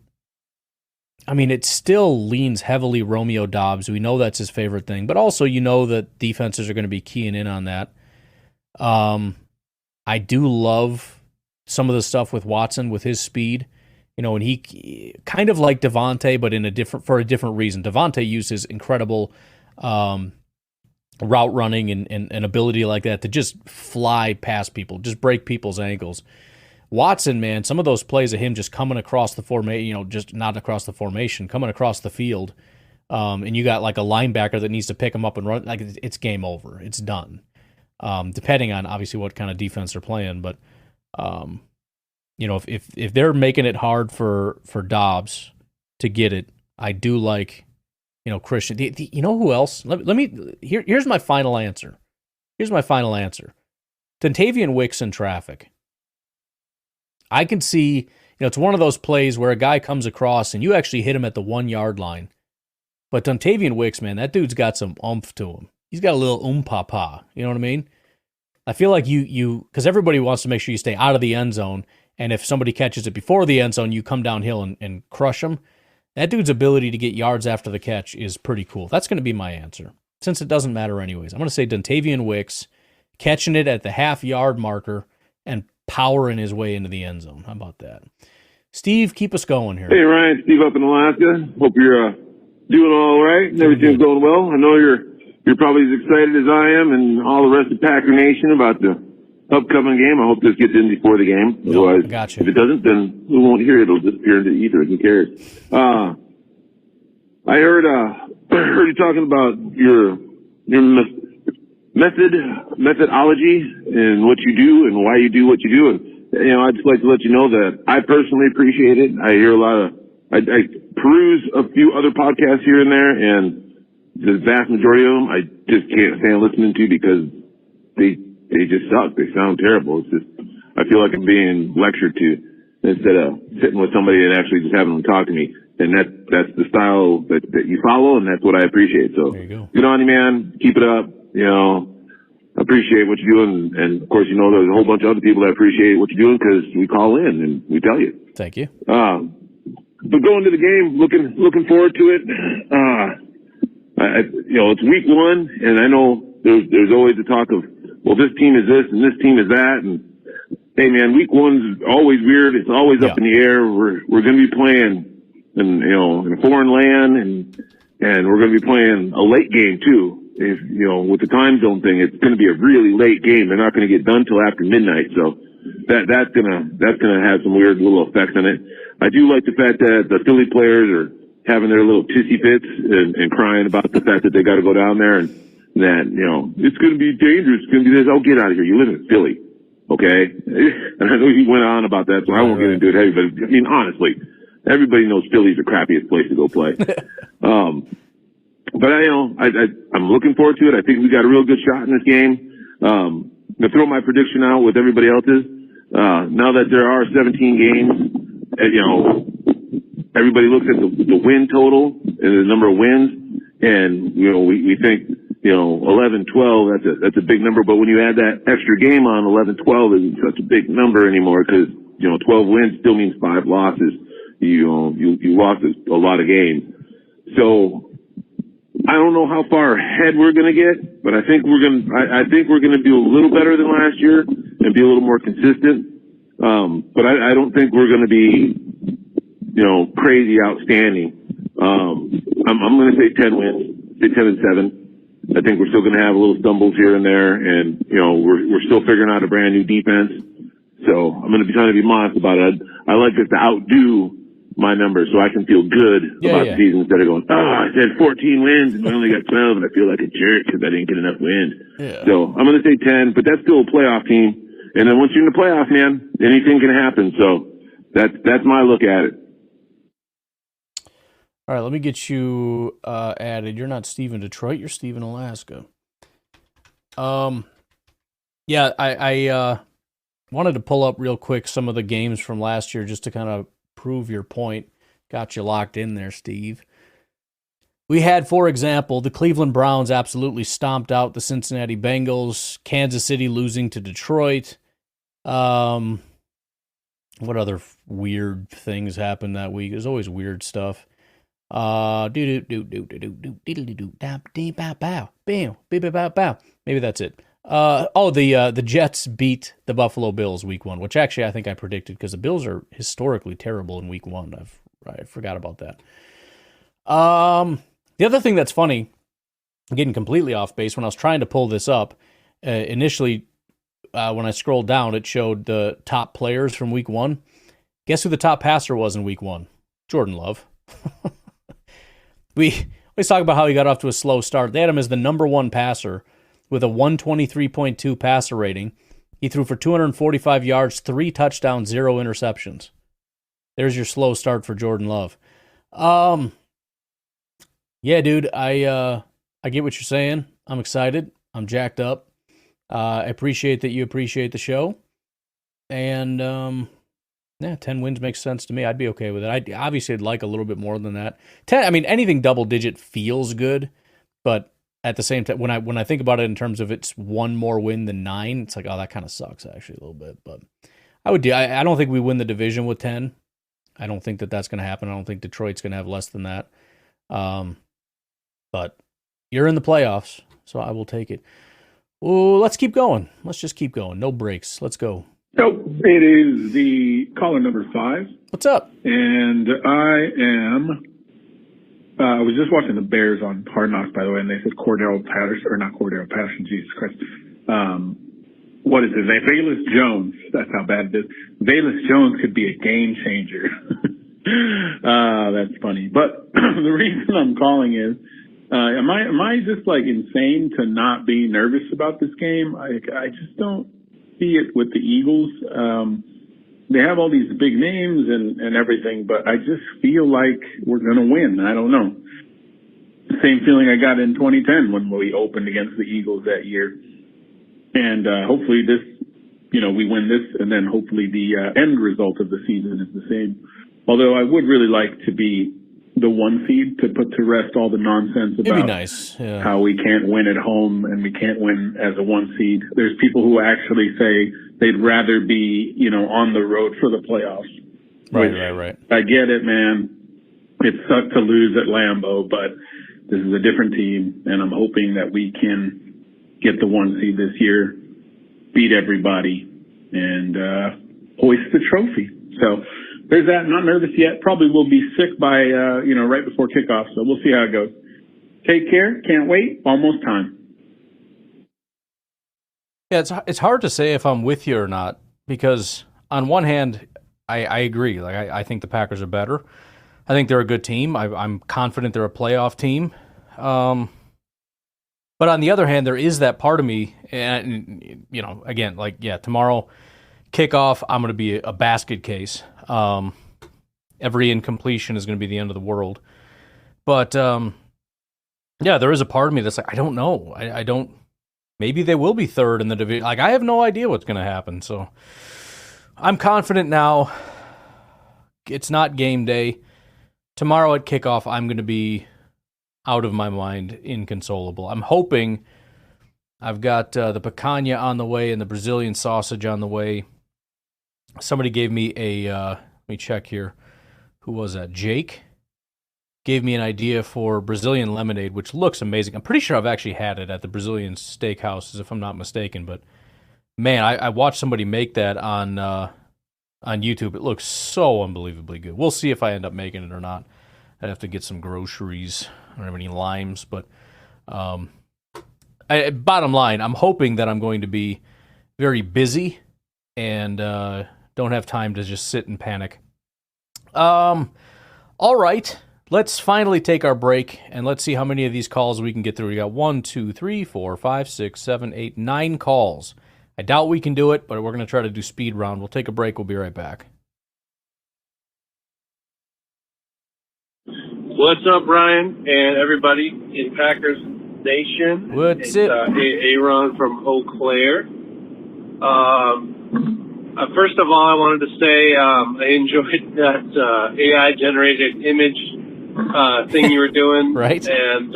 I mean, it still leans heavily Romeo Dobbs. We know that's his favorite thing, but also that defenses are going to be keying in on that. I do love some of the stuff with Watson with his speed, and he kind of like Devontae, but for a different reason. Devontae used his incredible route running and ability like that to just fly past people, just break people's ankles. Watson, man, some of those plays of him just coming across the formation, just not across the formation, coming across the field, and you got like a linebacker that needs to pick him up and run, like it's game over. It's done. Depending on obviously what kind of defense they're playing, but if they're making it hard for Dobbs to get it, I do like Christian. Who else? Let me here's my final answer. Dontavian Wicks in traffic. I can see, it's one of those plays where a guy comes across and you actually hit him at the 1 yard line. But Dontavian Wicks, man, that dude's got some oomph to him. He's got a little papa. You know what I mean? I feel like because everybody wants to make sure you stay out of the end zone. And if somebody catches it before the end zone, you come downhill and crush them. That dude's ability to get yards after the catch is pretty cool. That's going to be my answer, since it doesn't matter anyways. I'm going to say Dontavian Wicks catching it at the half-yard marker and powering his way into the end zone. How about that? Steve, keep us going here. Hey, Ryan. Steve up in Alaska. Hope you're doing all right and everything's going well. I know you're probably as excited as I am and all the rest of Packer Nation about the upcoming game. I hope this gets in before the game. Otherwise, gotcha. If it doesn't, then we won't hear it. It'll disappear into the ether. Who cares? I heard you talking about your methodology and what you do and why you do what you do. And, I'd just like to let you know that I personally appreciate it. I hear I peruse a few other podcasts here and there, and the vast majority of them I just can't stand listening to because they just suck. They sound terrible. It's just, I feel like I'm being lectured to instead of sitting with somebody and actually just having them talk to me. And that's the style that you follow, and that's what I appreciate. So, there you go. Good on you, man. Keep it up. Appreciate what you're doing. And of course, there's a whole bunch of other people that appreciate what you're doing because we call in and we tell you. Thank you. But going to the game, looking forward to it. It's week one, and I know there's always the talk of, well, this team is this and this team is that. And hey, man, week one's always weird. It's always up in the air. We're going to be playing in a foreign land, and we're going to be playing a late game too. If with the time zone thing, it's going to be a really late game. They're not going to get done till after midnight, so that's gonna have some weird little effects on it. I do like the fact that the Philly players are having their little tissy fits and crying about the fact that they got to go down there and that it's going to be dangerous. It's going to be this. Oh, get out of here! You live in Philly, okay? And I know he went on about that, so I won't get into it heavy. But I mean, honestly, everybody knows Philly's the crappiest place to go play. But I'm looking forward to it. I think we got a real good shot in this game. I'm gonna throw my prediction out with everybody else's. Now that there are 17 games, everybody looks at the win total and the number of wins, and we think 11, 12. That's a big number. But when you add that extra game on, 11, 12 isn't such a big number anymore because 12 wins still means 5 losses. You lost a lot of games, so. I don't know how far ahead we're going to get, but I think we're going to do a little better than last year and be a little more consistent. But I don't think we're going to be, crazy outstanding. I'm going to say 10 wins, say 10 and 7. I think we're still going to have a little stumbles here and there, and we're still figuring out a brand new defense. So I'm going to be trying to be modest about it. I like us to outdo my numbers so I can feel good about the season instead of going, I said 14 wins and I only got 12 and I feel like a jerk because I didn't get enough wins. Yeah. So I'm going to say 10, but that's still a playoff team. And then once you're in the playoff, man, anything can happen. So That's my look at it. All right, let me get you added. You're not Steve in Detroit. You're Steve in Alaska. Yeah, I wanted to pull up real quick some of the games from last year just to kind of prove your point. Got you locked in there, Steve. We had, for example, the Cleveland Browns absolutely stomped out the Cincinnati Bengals. Kansas City losing to Detroit. What other weird things happened that week? There's always weird stuff. Maybe that's it. The Jets beat the Buffalo Bills week 1, which actually I think I predicted because the Bills are historically terrible in week 1. I forgot about that. The other thing that's funny, getting completely off base, when I was trying to pull this up, initially when I scrolled down, it showed the top players from week 1. Guess who the top passer was in week 1? Jordan Love. We always talk about how he got off to a slow start. They had him as the number 1 passer with a 123.2 passer rating. He threw for 245 yards, 3 touchdowns, 0 interceptions. There's your slow start for Jordan Love. Yeah, dude, I get what you're saying. I'm excited. I'm jacked up. I appreciate that you appreciate the show. And 10 wins makes sense to me. I'd be okay with it. Obviously I'd like a little bit more than that. 10, I mean, anything double digit feels good, but at the same time, when I think about it in terms of it's 1 more win than 9, it's like, oh, that kind of sucks actually a little bit. But I don't think we win the division with 10. I don't think that's going to happen. I don't think Detroit's going to have less than that. But you're in the playoffs, so I will take it. Well, let's keep going. Let's just keep going. No breaks. Let's go. So it is the caller number 5. What's up? And I was just watching the Bears on Hard Knocks, by the way, and they said Jesus Christ. What is his name? Velus Jones. That's how bad it is. Velus Jones could be a game changer. That's funny. But the reason I'm calling is, am I just like insane to not be nervous about this game? I just don't see it with the Eagles. They have all these big names and everything, but I just feel like we're going to win. I don't know. Same feeling I got in 2010 when we opened against the Eagles that year. And hopefully this, we win this, and then hopefully the end result of the season is the same. Although I would really like to be the 1 seed to put to rest all the nonsense about how we can't win at home and we can't win as a 1 seed. There's people who actually say they'd rather be, on the road for the playoffs. Right. I get it, man. It sucked to lose at Lambeau, but this is a different team, and I'm hoping that we can get the 1 seed this year, beat everybody, and hoist the trophy. So there's that. Not nervous yet. Probably will be sick by, right before kickoff. So we'll see how it goes. Take care. Can't wait. Almost time. Yeah, it's hard to say if I'm with you or not, because on one hand, I agree. Like I think the Packers are better. I think they're a good team. I'm confident they're a playoff team. But on the other hand, there is that part of me, and again, tomorrow kickoff, I'm going to be a basket case. Every incompletion is going to be the end of the world. But there is a part of me that's like, I don't know. I don't. Maybe they will be third in the division. Like, I have no idea what's going to happen. So I'm confident now. It's not game day. Tomorrow at kickoff, I'm going to be out of my mind, inconsolable. I'm hoping I've got the picanha on the way and the Brazilian sausage on the way. Somebody gave me let me check here. Who was that? Jake gave me an idea for Brazilian lemonade, which looks amazing. I'm pretty sure I've actually had it at the Brazilian steakhouses, if I'm not mistaken. But man, I watched somebody make that on YouTube. It looks so unbelievably good. We'll see if I end up making it or not. I'd have to get some groceries. I don't have any limes, but bottom line, I'm hoping that I'm going to be very busy and don't have time to just sit and panic. All right, let's finally take our break, and let's see how many of these calls we can get through. We got 1, 2, 3, 4, 5, 6, 7, 8, 9 calls. I doubt we can do it, but we're going to try to do speed round. We'll take a break. We'll be right back. What's up, Ryan, and everybody in Packers Nation? What's it's, it? Aaron from Eau Claire. First of all, I wanted to say I enjoyed that AI-generated image thing you were doing. Right. And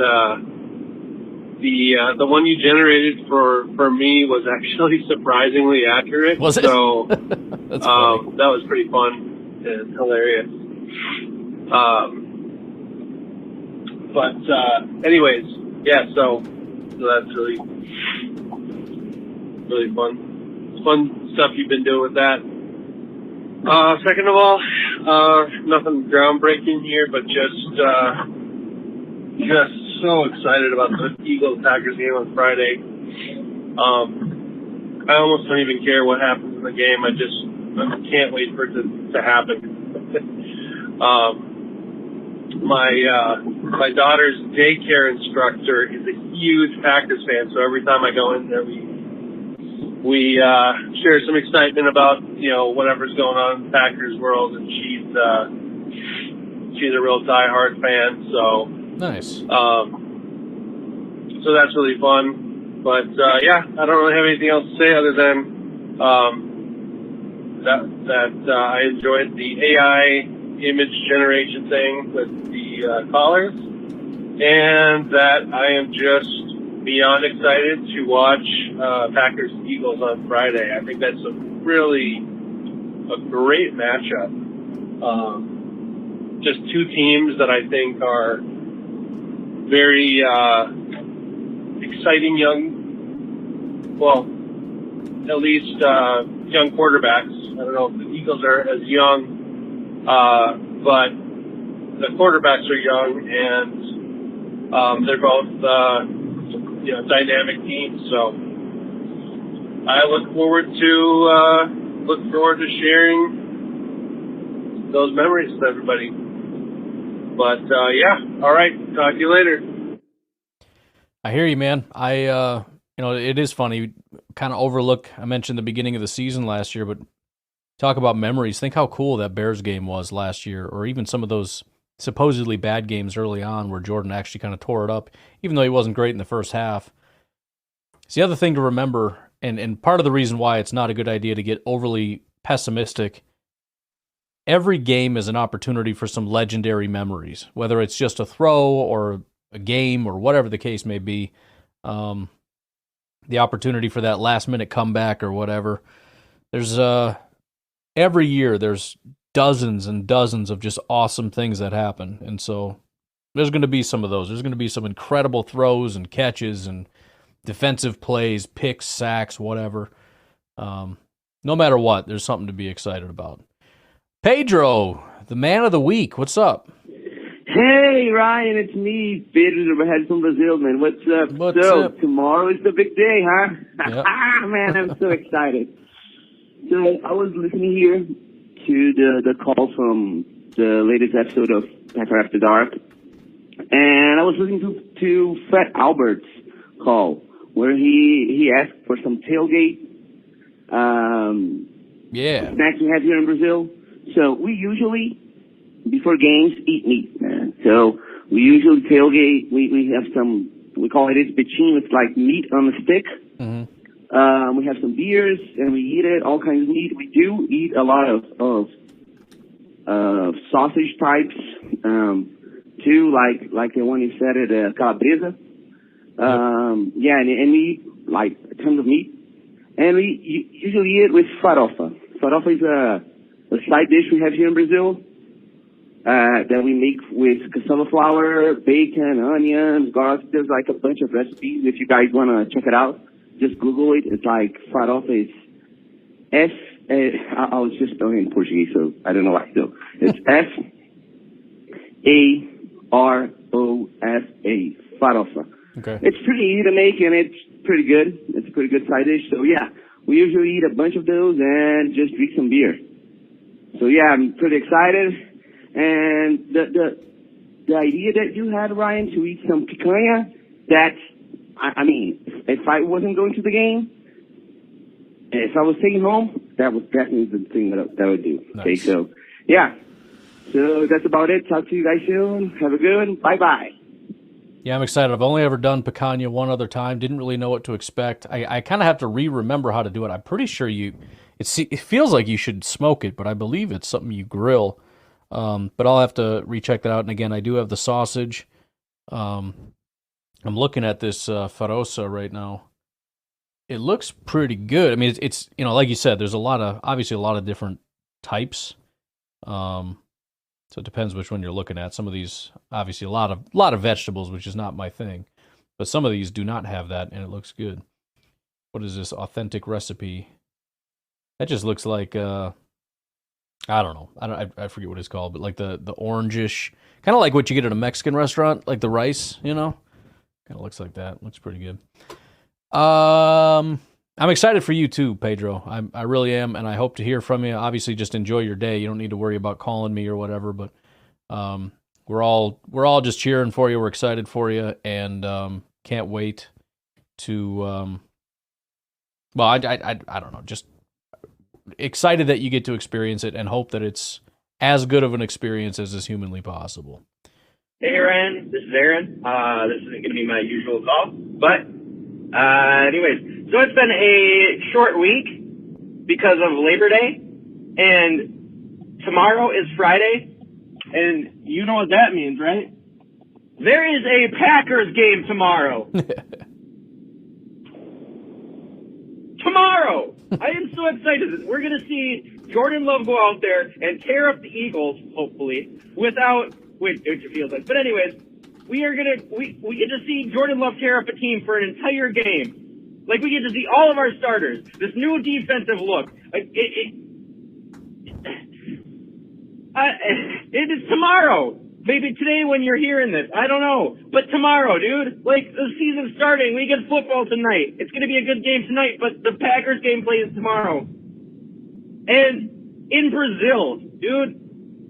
the one you generated for me was actually surprisingly accurate. Was it? So That's funny. that was pretty fun and hilarious. But anyways, yeah. So that's really fun. It's fun stuff you've been doing with that. Second of all, nothing groundbreaking here, but just so excited about the Eagles-Packers game on Friday. I almost don't even care what happens in the game. I can't wait for it to happen. My daughter's daycare instructor is a huge Packers fan, so every time I go in there, we share some excitement about whatever's going on in the Packers world, and she's a real diehard fan. So Nice. So that's really fun. But yeah, I don't really have anything else to say other than that I enjoyed the AI image generation thing with the callers, and that I am just beyond excited to watch Packers Eagles on Friday. I think that's a great matchup. Just two teams that I think are very exciting at least young quarterbacks. I don't know if the Eagles are as young, but the quarterbacks are young, and they're both dynamic teams. So I look forward to sharing those memories with everybody. But yeah, all right. Talk to you later. I hear you, man. It is funny. Kind of overlook. I mentioned the beginning of the season last year, but talk about memories. Think how cool that Bears game was last year, or even some of those supposedly bad games early on where Jordan actually kind of tore it up, even though he wasn't great in the first half. It's the other thing to remember, and part of the reason why it's not a good idea to get overly pessimistic. Every game is an opportunity for some legendary memories, whether it's just a throw or a game or whatever the case may be. The opportunity for that last-minute comeback or whatever. There's every year there's dozens and dozens of just awesome things that happen, and so there's going to be some of those. There's going to be some incredible throws and catches and defensive plays, picks, sacks, whatever. No matter what, there's something to be excited about. Pedro, the man of the week, what's up? Hey, Ryan, it's me, Pedro from Brazil, man. What's up? What's up? Tomorrow is the big day, huh? Yep. Man, I'm so excited. So I was listening here to the call from the latest episode of Packer After Dark, and I was listening to Fred Albert's call, where he asked for some tailgate snacks we have here in Brazil. So we usually, before games, eat meat, man. So we usually tailgate. We have some, we call it espetinho. It's like meat on a stick. Mm-hmm. We have some beers, and we eat it, all kinds of meat. We do eat a lot of sausage types, too, like the one you said at calabresa. And we eat like tons of meat. And we usually eat it with farofa. Farofa is a side dish we have here in Brazil that we make with cassava flour, bacon, onions, garlic. There's like a bunch of recipes. If you guys want to check it out, just Google it. It's like farofa. It's I was just spelling in Portuguese, so I don't know why. So it's Farofa. Farofa. Okay. It's pretty easy to make, and it's pretty good. It's a pretty good side dish. So yeah, we usually eat a bunch of those and just drink some beer. So yeah, I'm pretty excited. And the idea that you had, Ryan, to eat some picanha, that's, I mean, if I wasn't going to the game, if I was staying home, that was definitely the thing that I would do. Nice. Okay, so yeah. So that's about it. Talk to you guys soon. Have a good one. Bye-bye. Yeah, I'm excited. I've only ever done picanha one other time. Didn't really know what to expect. I kind of have to remember how to do it. I'm pretty sure it feels like you should smoke it, but I believe it's something you grill. But I'll have to recheck that out. And again, I do have the sausage. I'm looking at this farosa right now. It looks pretty good. I mean, it's like you said, there's obviously a lot of different types. So it depends which one you're looking at. Some of these, obviously, a lot of vegetables, which is not my thing. But some of these do not have that, and it looks good. What is this authentic recipe? That just looks like I don't know. I forget what it's called, but like the orangish, kind of like what you get at a Mexican restaurant, like the rice, Kind of looks like that. Looks pretty good. I'm excited for you too, Pedro. I really am, and I hope to hear from you. Obviously, just enjoy your day. You don't need to worry about calling me or whatever, but we're all just cheering for you. We're excited for you, and can't wait to. Well, I don't know, just excited that you get to experience it, and hope that it's as good of an experience as is humanly possible. Hey, Ryan, this is Aaron. This isn't going to be my usual call, but anyways. So it's been a short week because of Labor Day, and tomorrow is Friday, and you know what that means, right? There is a Packers game tomorrow. Tomorrow! I am so excited. We're going to see Jordan Love go out there and tear up the Eagles, hopefully, which it feels like. But anyways, we get to see Jordan Love tear up a team for an entire game. Like, we get to see all of our starters, this new defensive look. It is tomorrow. Maybe today when you're hearing this. I don't know. But tomorrow, dude. Like, the season's starting. We get football tonight. It's going to be a good game tonight, but the Packers game plays tomorrow. And in Brazil, dude,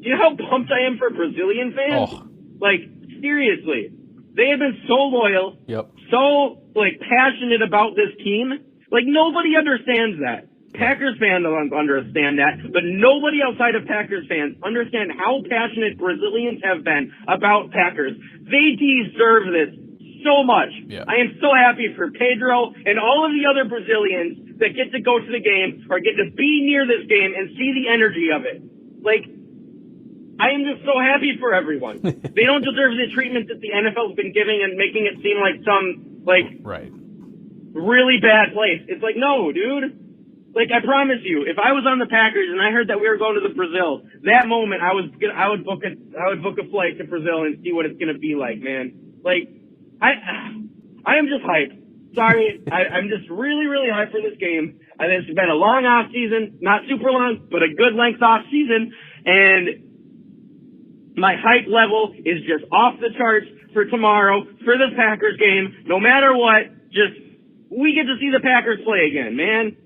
do you know how pumped I am for Brazilian fans? Oh. Like, seriously. They have been so loyal. Yep. So, passionate about this team. Like, nobody understands that. Packers fans don't understand that, but nobody outside of Packers fans understand how passionate Brazilians have been about Packers. They deserve this so much. Yeah. I am so happy for Pedro and all of the other Brazilians that get to go to the game or get to be near this game and see the energy of it. Like, I am just so happy for everyone. They don't deserve the treatment that the NFL's been giving and making it seem like some, right, really bad place. It's like, no, dude. Like, I promise you, if I was on the Packers and I heard that we were going to the Brazil, that moment I would book a flight to Brazil and see what it's gonna be like, man. Like, I am just hyped. Sorry, I'm just really, really hyped for this game. And it's been a long off season, not super long, but a good length off season, and my hype level is just off the charts for tomorrow, for the Packers game. No matter what, we get to see the Packers play again, man.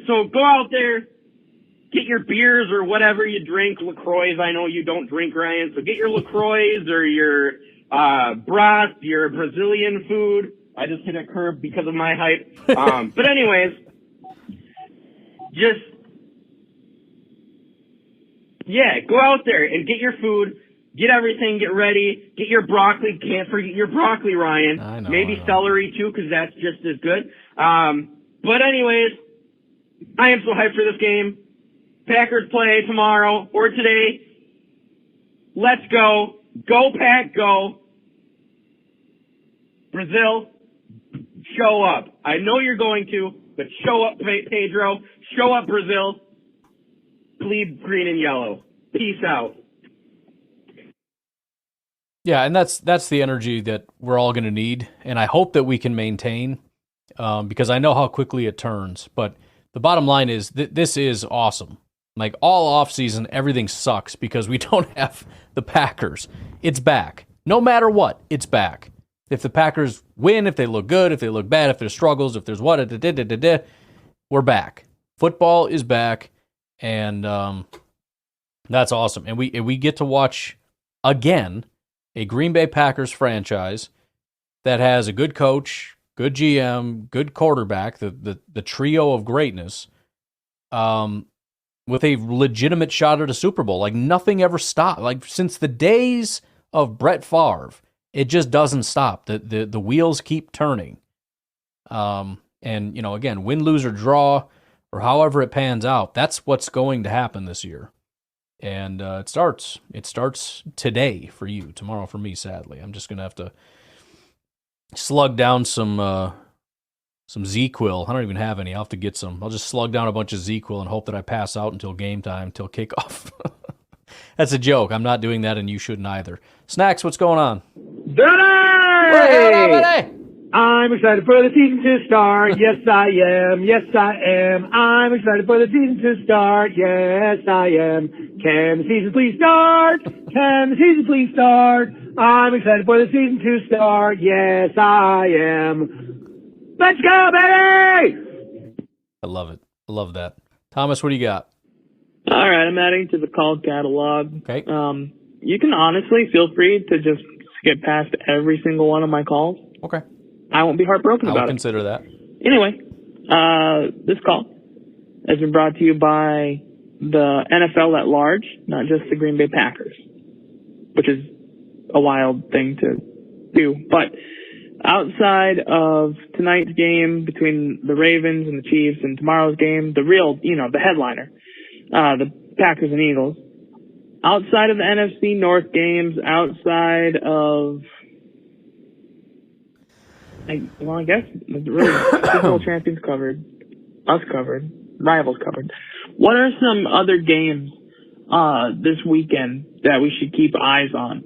So go out there, get your beers or whatever you drink, LaCroix. I know you don't drink, Ryan, so get your LaCroix or your broth, your Brazilian food. I just hit a curb because of my hype. But anyways, go out there and get your food, get everything, get ready, get your broccoli. Can't forget your broccoli, Ryan. I know, Maybe celery too, because that's just as good. But anyways, I am so hyped for this game. Packers play tomorrow or today. Let's go. Go, Pack, go. Brazil, show up. I know you're going to, but show up, Pedro. Show up, Brazil. Bleed green and yellow. Peace out. Yeah, and that's the energy that we're all going to need, and I hope that we can maintain, because I know how quickly it turns, but the bottom line is this is awesome. Like, all offseason, everything sucks because we don't have the Packers. It's back. No matter what, it's back. If the Packers win, if they look good, if they look bad, if there's struggles, if there's we're back. Football is back, and that's awesome. And we get to watch, again, a Green Bay Packers franchise that has a good coach, good GM, good quarterback, the trio of greatness, with a legitimate shot at a Super Bowl. Like, nothing ever stopped. Like, since the days of Brett Favre, it just doesn't stop. The wheels keep turning. And, again, win, lose, or draw, or however it pans out, that's what's going to happen this year. And it starts today for you, tomorrow for me, sadly. I'm just going to have to slug down some Z-Quil. I don't even have any. I'll have to get some. I'll just slug down a bunch of Z-Quil and hope that I pass out until game time, until kickoff. That's a joke. I'm not doing that, and you shouldn't either. Snacks, what's going on? Hey! I'm excited for the season to start. Yes, I am. Yes, I am. I'm excited for the season to start. Yes, I am. Can the season please start? Can the season please start? I'm excited for the season to start. Yes, I am. Let's go, baby! I love it. I love that. Thomas, what do you got? All right, I'm adding to the call catalog. Okay. You can honestly feel free to just skip past every single one of my calls. Okay. I won't be heartbroken about it. I will consider that. Anyway, this call has been brought to you by the NFL at large, not just the Green Bay Packers, which is a wild thing to do. But outside of tonight's game between the Ravens and the Chiefs and tomorrow's game, the real, the headliner, the Packers and Eagles, outside of the NFC North games, outside of, I guess really Super Bowl champions covered, us covered, rivals covered. What are some other games this weekend that we should keep eyes on,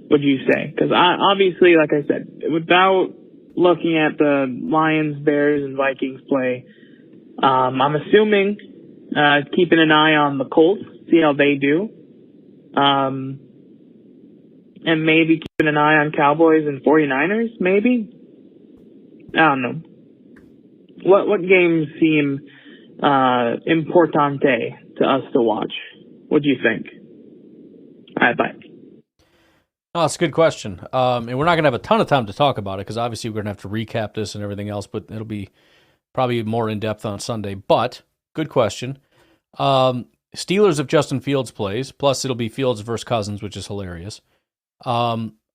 would you say? Because obviously, like I said, without looking at the Lions, Bears, and Vikings play, I'm assuming keeping an eye on the Colts, see how they do, and maybe keeping an eye on Cowboys and 49ers, maybe? I don't know. What games seem importante to us to watch? What do you think? All right, bye. Oh, that's a good question. And we're not going to have a ton of time to talk about it because obviously we're going to have to recap this and everything else, but it'll be probably more in-depth on Sunday. But, good question. Steelers if Justin Fields plays, plus it'll be Fields versus Cousins, which is hilarious.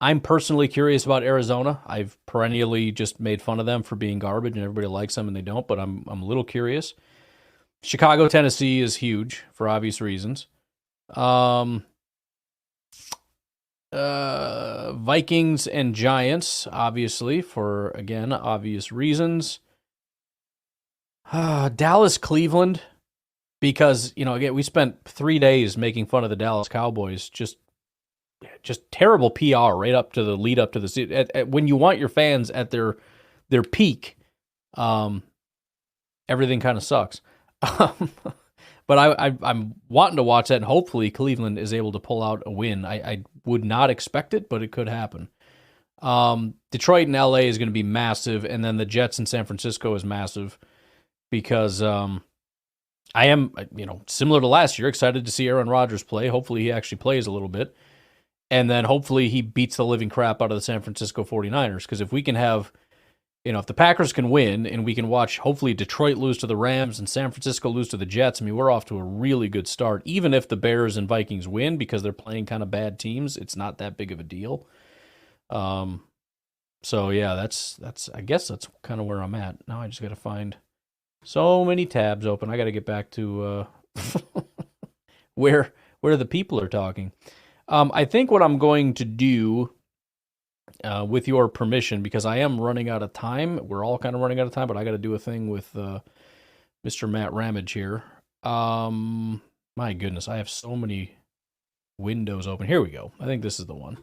I'm personally curious about Arizona. I've perennially just made fun of them for being garbage, and everybody likes them and they don't, but I'm a little curious. Chicago, Tennessee is huge for obvious reasons. Vikings and Giants, obviously, for, again, obvious reasons. Dallas, Cleveland, because, again, we spent 3 days making fun of the Dallas Cowboys, just terrible PR right up to the lead up to the season. When you want your fans at their peak, everything kind of sucks. But I'm wanting to watch that, and hopefully Cleveland is able to pull out a win. I would not expect it, but it could happen. Detroit and LA is going to be massive, and then the Jets in San Francisco is massive because I am, similar to last year, excited to see Aaron Rodgers play. Hopefully he actually plays a little bit. And then hopefully he beats the living crap out of the San Francisco 49ers. Because if we can have, if the Packers can win and we can watch hopefully Detroit lose to the Rams and San Francisco lose to the Jets, we're off to a really good start. Even if the Bears and Vikings win because they're playing kind of bad teams, it's not that big of a deal. So yeah, that's I guess that's kind of where I'm at. Now I just got to find so many tabs open. I got to get back to where the people are talking. I think what I'm going to do, with your permission, because I am running out of time. We're all kind of running out of time, but I got to do a thing with Mr. Matt Ramage here. My goodness, I have so many windows open. Here we go. I think this is the one.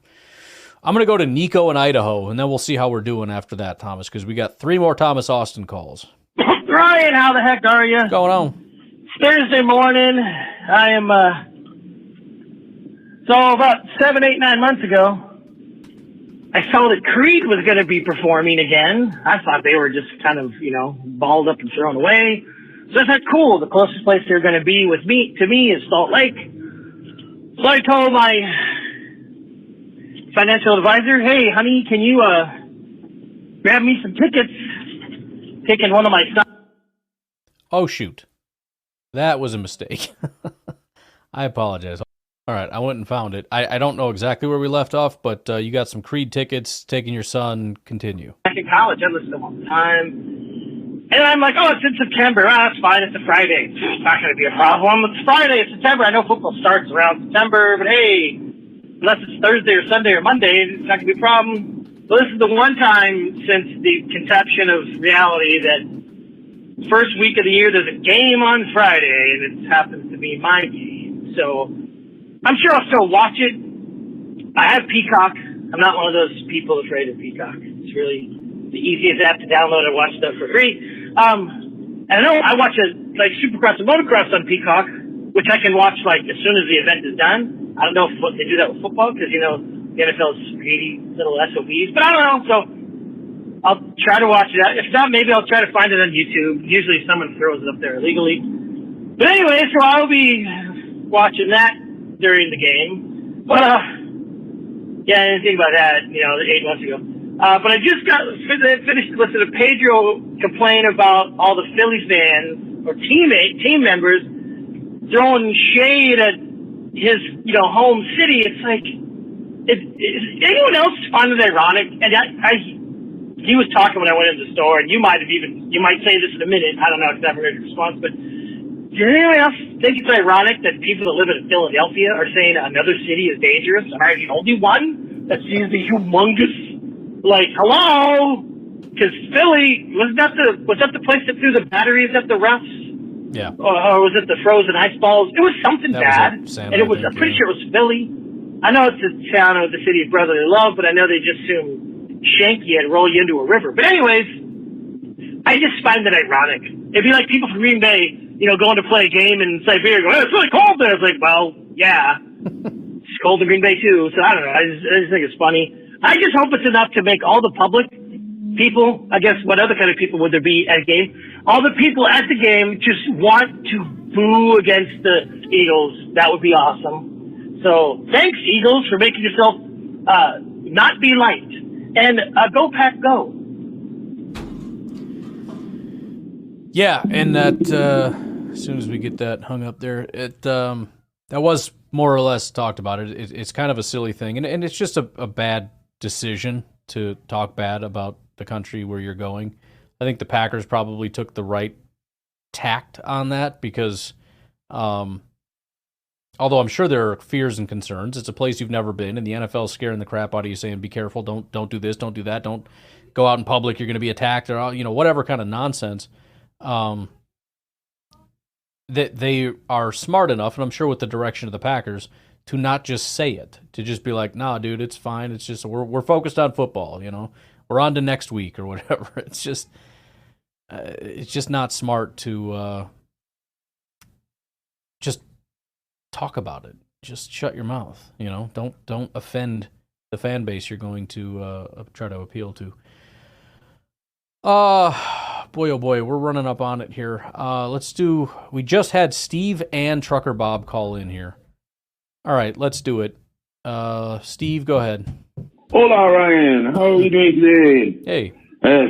I'm going to go to Nico in Idaho, and then we'll see how we're doing after that, Thomas, because we got 3 more Thomas Austin calls. Ryan, how the heck are you? What's going on? It's Thursday morning. I am, so about 7, 8, 9 months ago, I saw that Creed was going to be performing again. I thought they were just kind of, balled up and thrown away. So I thought, cool, the closest place they're going to be to me is Salt Lake. So I told my financial advisor, hey, honey, can you grab me some tickets? Taking one of my sons. Oh, shoot. That was a mistake. I apologize. All right, I went and found it. I don't know exactly where we left off, but you got some Creed tickets, taking your son. Continue. Back in college, I listened to them all the time. And I'm like, oh, it's in September. Ah, it's fine. It's a Friday. It's not going to be a problem. It's Friday. It's September. I know football starts around September, but hey, unless it's Thursday or Sunday or Monday, it's not going to be a problem. Well, this is the one time since the conception of reality that first week of the year there's a game on Friday, and it happens to be my game. So I'm sure I'll still watch it. I have Peacock. I'm not one of those people afraid of Peacock. It's really the easiest app to download and watch stuff for free. And I know I watch like Supercross and Motocross on Peacock, which I can watch like as soon as the event is done. I don't know if they do that with football because, the NFL is greedy little SOBs, but I don't know. So I'll try to watch it. If not, maybe I'll try to find it on YouTube. Usually someone throws it up there illegally. But anyway, so I'll be watching that during the game. But, yeah, I didn't think about that, 8 months ago. But I just finished listening to Pedro complain about all the Philly fans or team members throwing shade at his, home city. It's like, is anyone else find it ironic? And he was talking when I went into the store, and you might say this in a minute. I don't know if I haven't heard your response, but does anyone else think it's ironic that people that live in Philadelphia are saying another city is dangerous? Am I the only one that sees the humongous? Like, hello, because Philly, was that the place that threw the batteries at the refs? Yeah. Or was it the frozen ice balls? It was something bad, and it was. I'm pretty sure it was Philly. I know it's the town of the city of brotherly love, but I know they just assume shank you and roll you into a river. But anyways, I just find that ironic. It'd be like people from Green Bay, going to play a game in Siberia, going, "It's really cold there." It's like, well, yeah, it's cold in Green Bay too. So I don't know. I just think it's funny. I just hope it's enough to make all the public people, I guess, what other kind of people would there be at a game? All the people at the game just want to boo against the Eagles. That would be awesome. So thanks, Eagles, for making yourself not be liked. And go Pack, go. Yeah, and that as soon as we get that hung up there, that was more or less talked about. It's kind of a silly thing, and it's just a bad decision to talk bad about the country where you're going. I think the Packers probably took the right tact on that because, although I'm sure there are fears and concerns, it's a place you've never been, and the NFL is scaring the crap out of you, saying, "Be careful! Don't do this, don't do that, don't go out in public. You're going to be attacked," or whatever kind of nonsense. That they are smart enough, and I'm sure with the direction of the Packers, to not just say it, to just be like, "Nah, dude, it's fine. It's just we're focused on football. We're on to next week or whatever." It's just not smart to just talk about it. Just shut your mouth. Don't offend the fan base you're going to try to appeal to. Boy, oh boy, we're running up on it here. We just had Steve and Trucker Bob call in here. All right, let's do it. Steve, go ahead. Hola, Ryan. How are you doing today? Hey.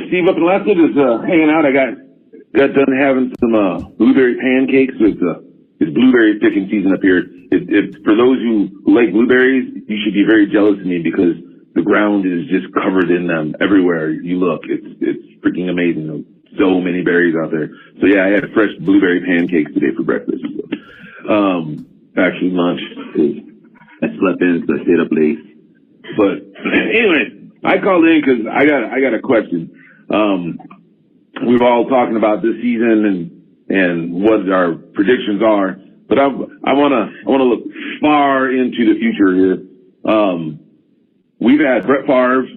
Steve up in Leicester is hanging out. I got done having some blueberry pancakes. It's blueberry picking season up here. For those who like blueberries, you should be very jealous of me because the ground is just covered in them everywhere you look. It's freaking amazing. So many berries out there. So yeah, I had fresh blueberry pancakes today for breakfast. Actually lunch, because I slept in, so I stayed up late. But anyway, I called in because I got a question. We're all talking about this season and what our predictions are, but I wanna look far into the future here. We've had Brett Favre,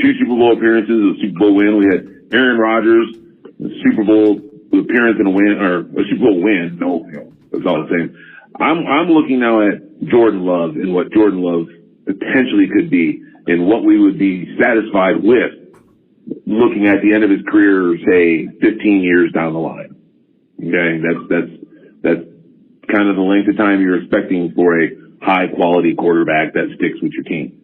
2 Super Bowl appearances, a Super Bowl win. We had Aaron Rodgers, a Super Bowl appearance and a win, or a Super Bowl win. No, it's all the same. I'm looking now at Jordan Love and what Jordan Love potentially could be and what we would be satisfied with looking at the end of his career, say 15 years down the line. Okay. That's kind of the length of time you're expecting for a high quality quarterback that sticks with your team.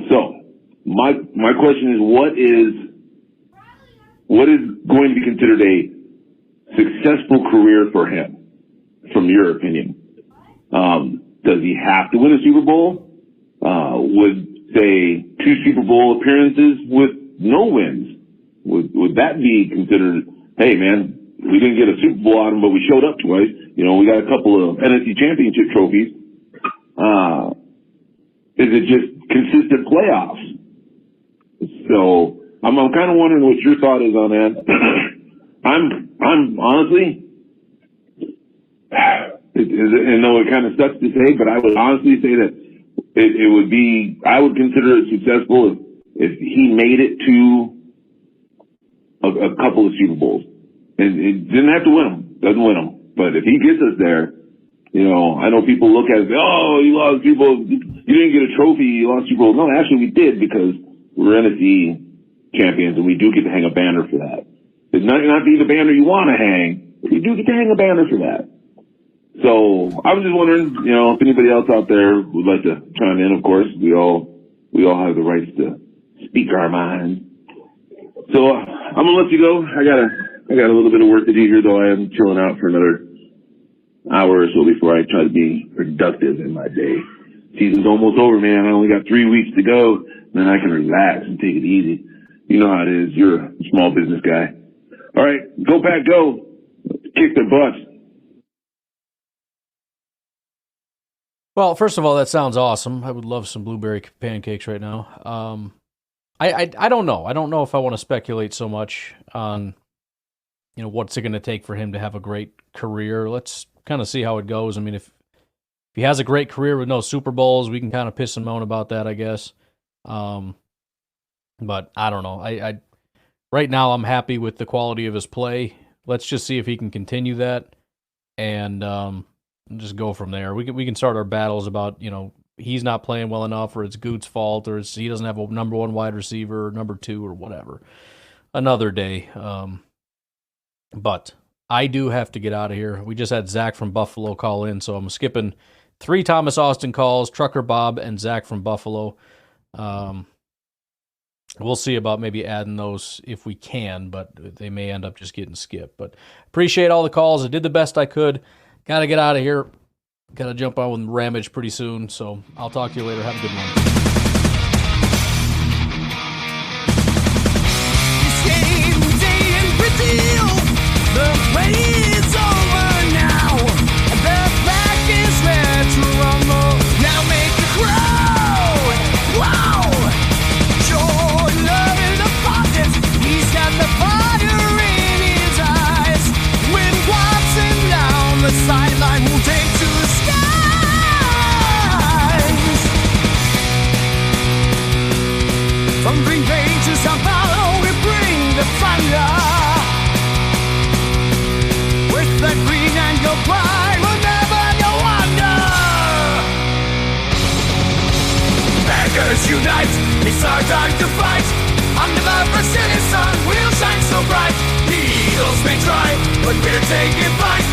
So my question is, what is going to be considered a successful career for him, from your opinion? Does he have to win a Super Bowl? Would, say, 2 Super Bowl appearances with no wins, would that be considered, hey, man, we didn't get a Super Bowl out of him, but we showed up twice. You know, we got a couple of NFC championship trophies. Is it just consistent playoffs? So I'm kind of wondering what your thought is on that. I'm honestly, and though it kind of sucks to say, but I would honestly say that it would be, I would consider it successful if he made it to a couple of Super Bowls. And it didn't have to win them, doesn't win them. But if he gets us there, you know, I know people look at it and say, oh, you lost Super Bowl, you didn't get a trophy, you lost Super Bowl. No, actually we did, because we're NFC champions and we do get to hang a banner for that. It's not be the banner you want to hang, but you do get to hang a banner for that. So I was just wondering, you know, if anybody else out there would like to chime in. Of course, we all have the rights to speak our minds. So I'm gonna let you go. I got a little bit of work to do here, though. I am chilling out for another hour or so before I try to be productive in my day. Season's almost over, man. I only got 3 weeks to go. Then I can relax and take it easy. You know how it is. You're a small business guy. All right, go Pack, go. Kick their butts. Well, first of all, that sounds awesome. I would love some blueberry pancakes right now. I don't know. I don't know if I want to speculate so much on, you know, what's it going to take for him to have a great career. Let's kind of see how it goes. I mean, if he has a great career with no Super Bowls, we can kind of piss and moan about that, I guess. But I don't know. I right now I'm happy with the quality of his play. Let's just see if he can continue that, and just go from there. We can start our battles about, you know, he's not playing well enough, or it's Goot's fault, or he doesn't have a number 1 wide receiver, or number 2, or whatever. Another day. But I do have to get out of here. We just had Zach from Buffalo call in, so I'm skipping 3 Thomas Austin calls, Trucker Bob and Zach from Buffalo. We'll see about maybe adding those if we can, but they may end up just getting skipped. But appreciate all the calls. I did the best I could. Got to get out of here. Got to jump on with Ramage pretty soon, so I'll talk to you later. Have a good one. The play is over now. The flag is ready to rumble. Now make the crowd. Wow! Joy, love in the pockets. He's got the fire in his eyes. When Watson down the sideline will take to the skies. From Green Bay to Sao Paulo, we bring the thunder. The green and your pride will never go under. Packers unite, it's our time to fight. Under the Brazilian sun, we'll shine so bright. The Eagles may try, but we're taking flight.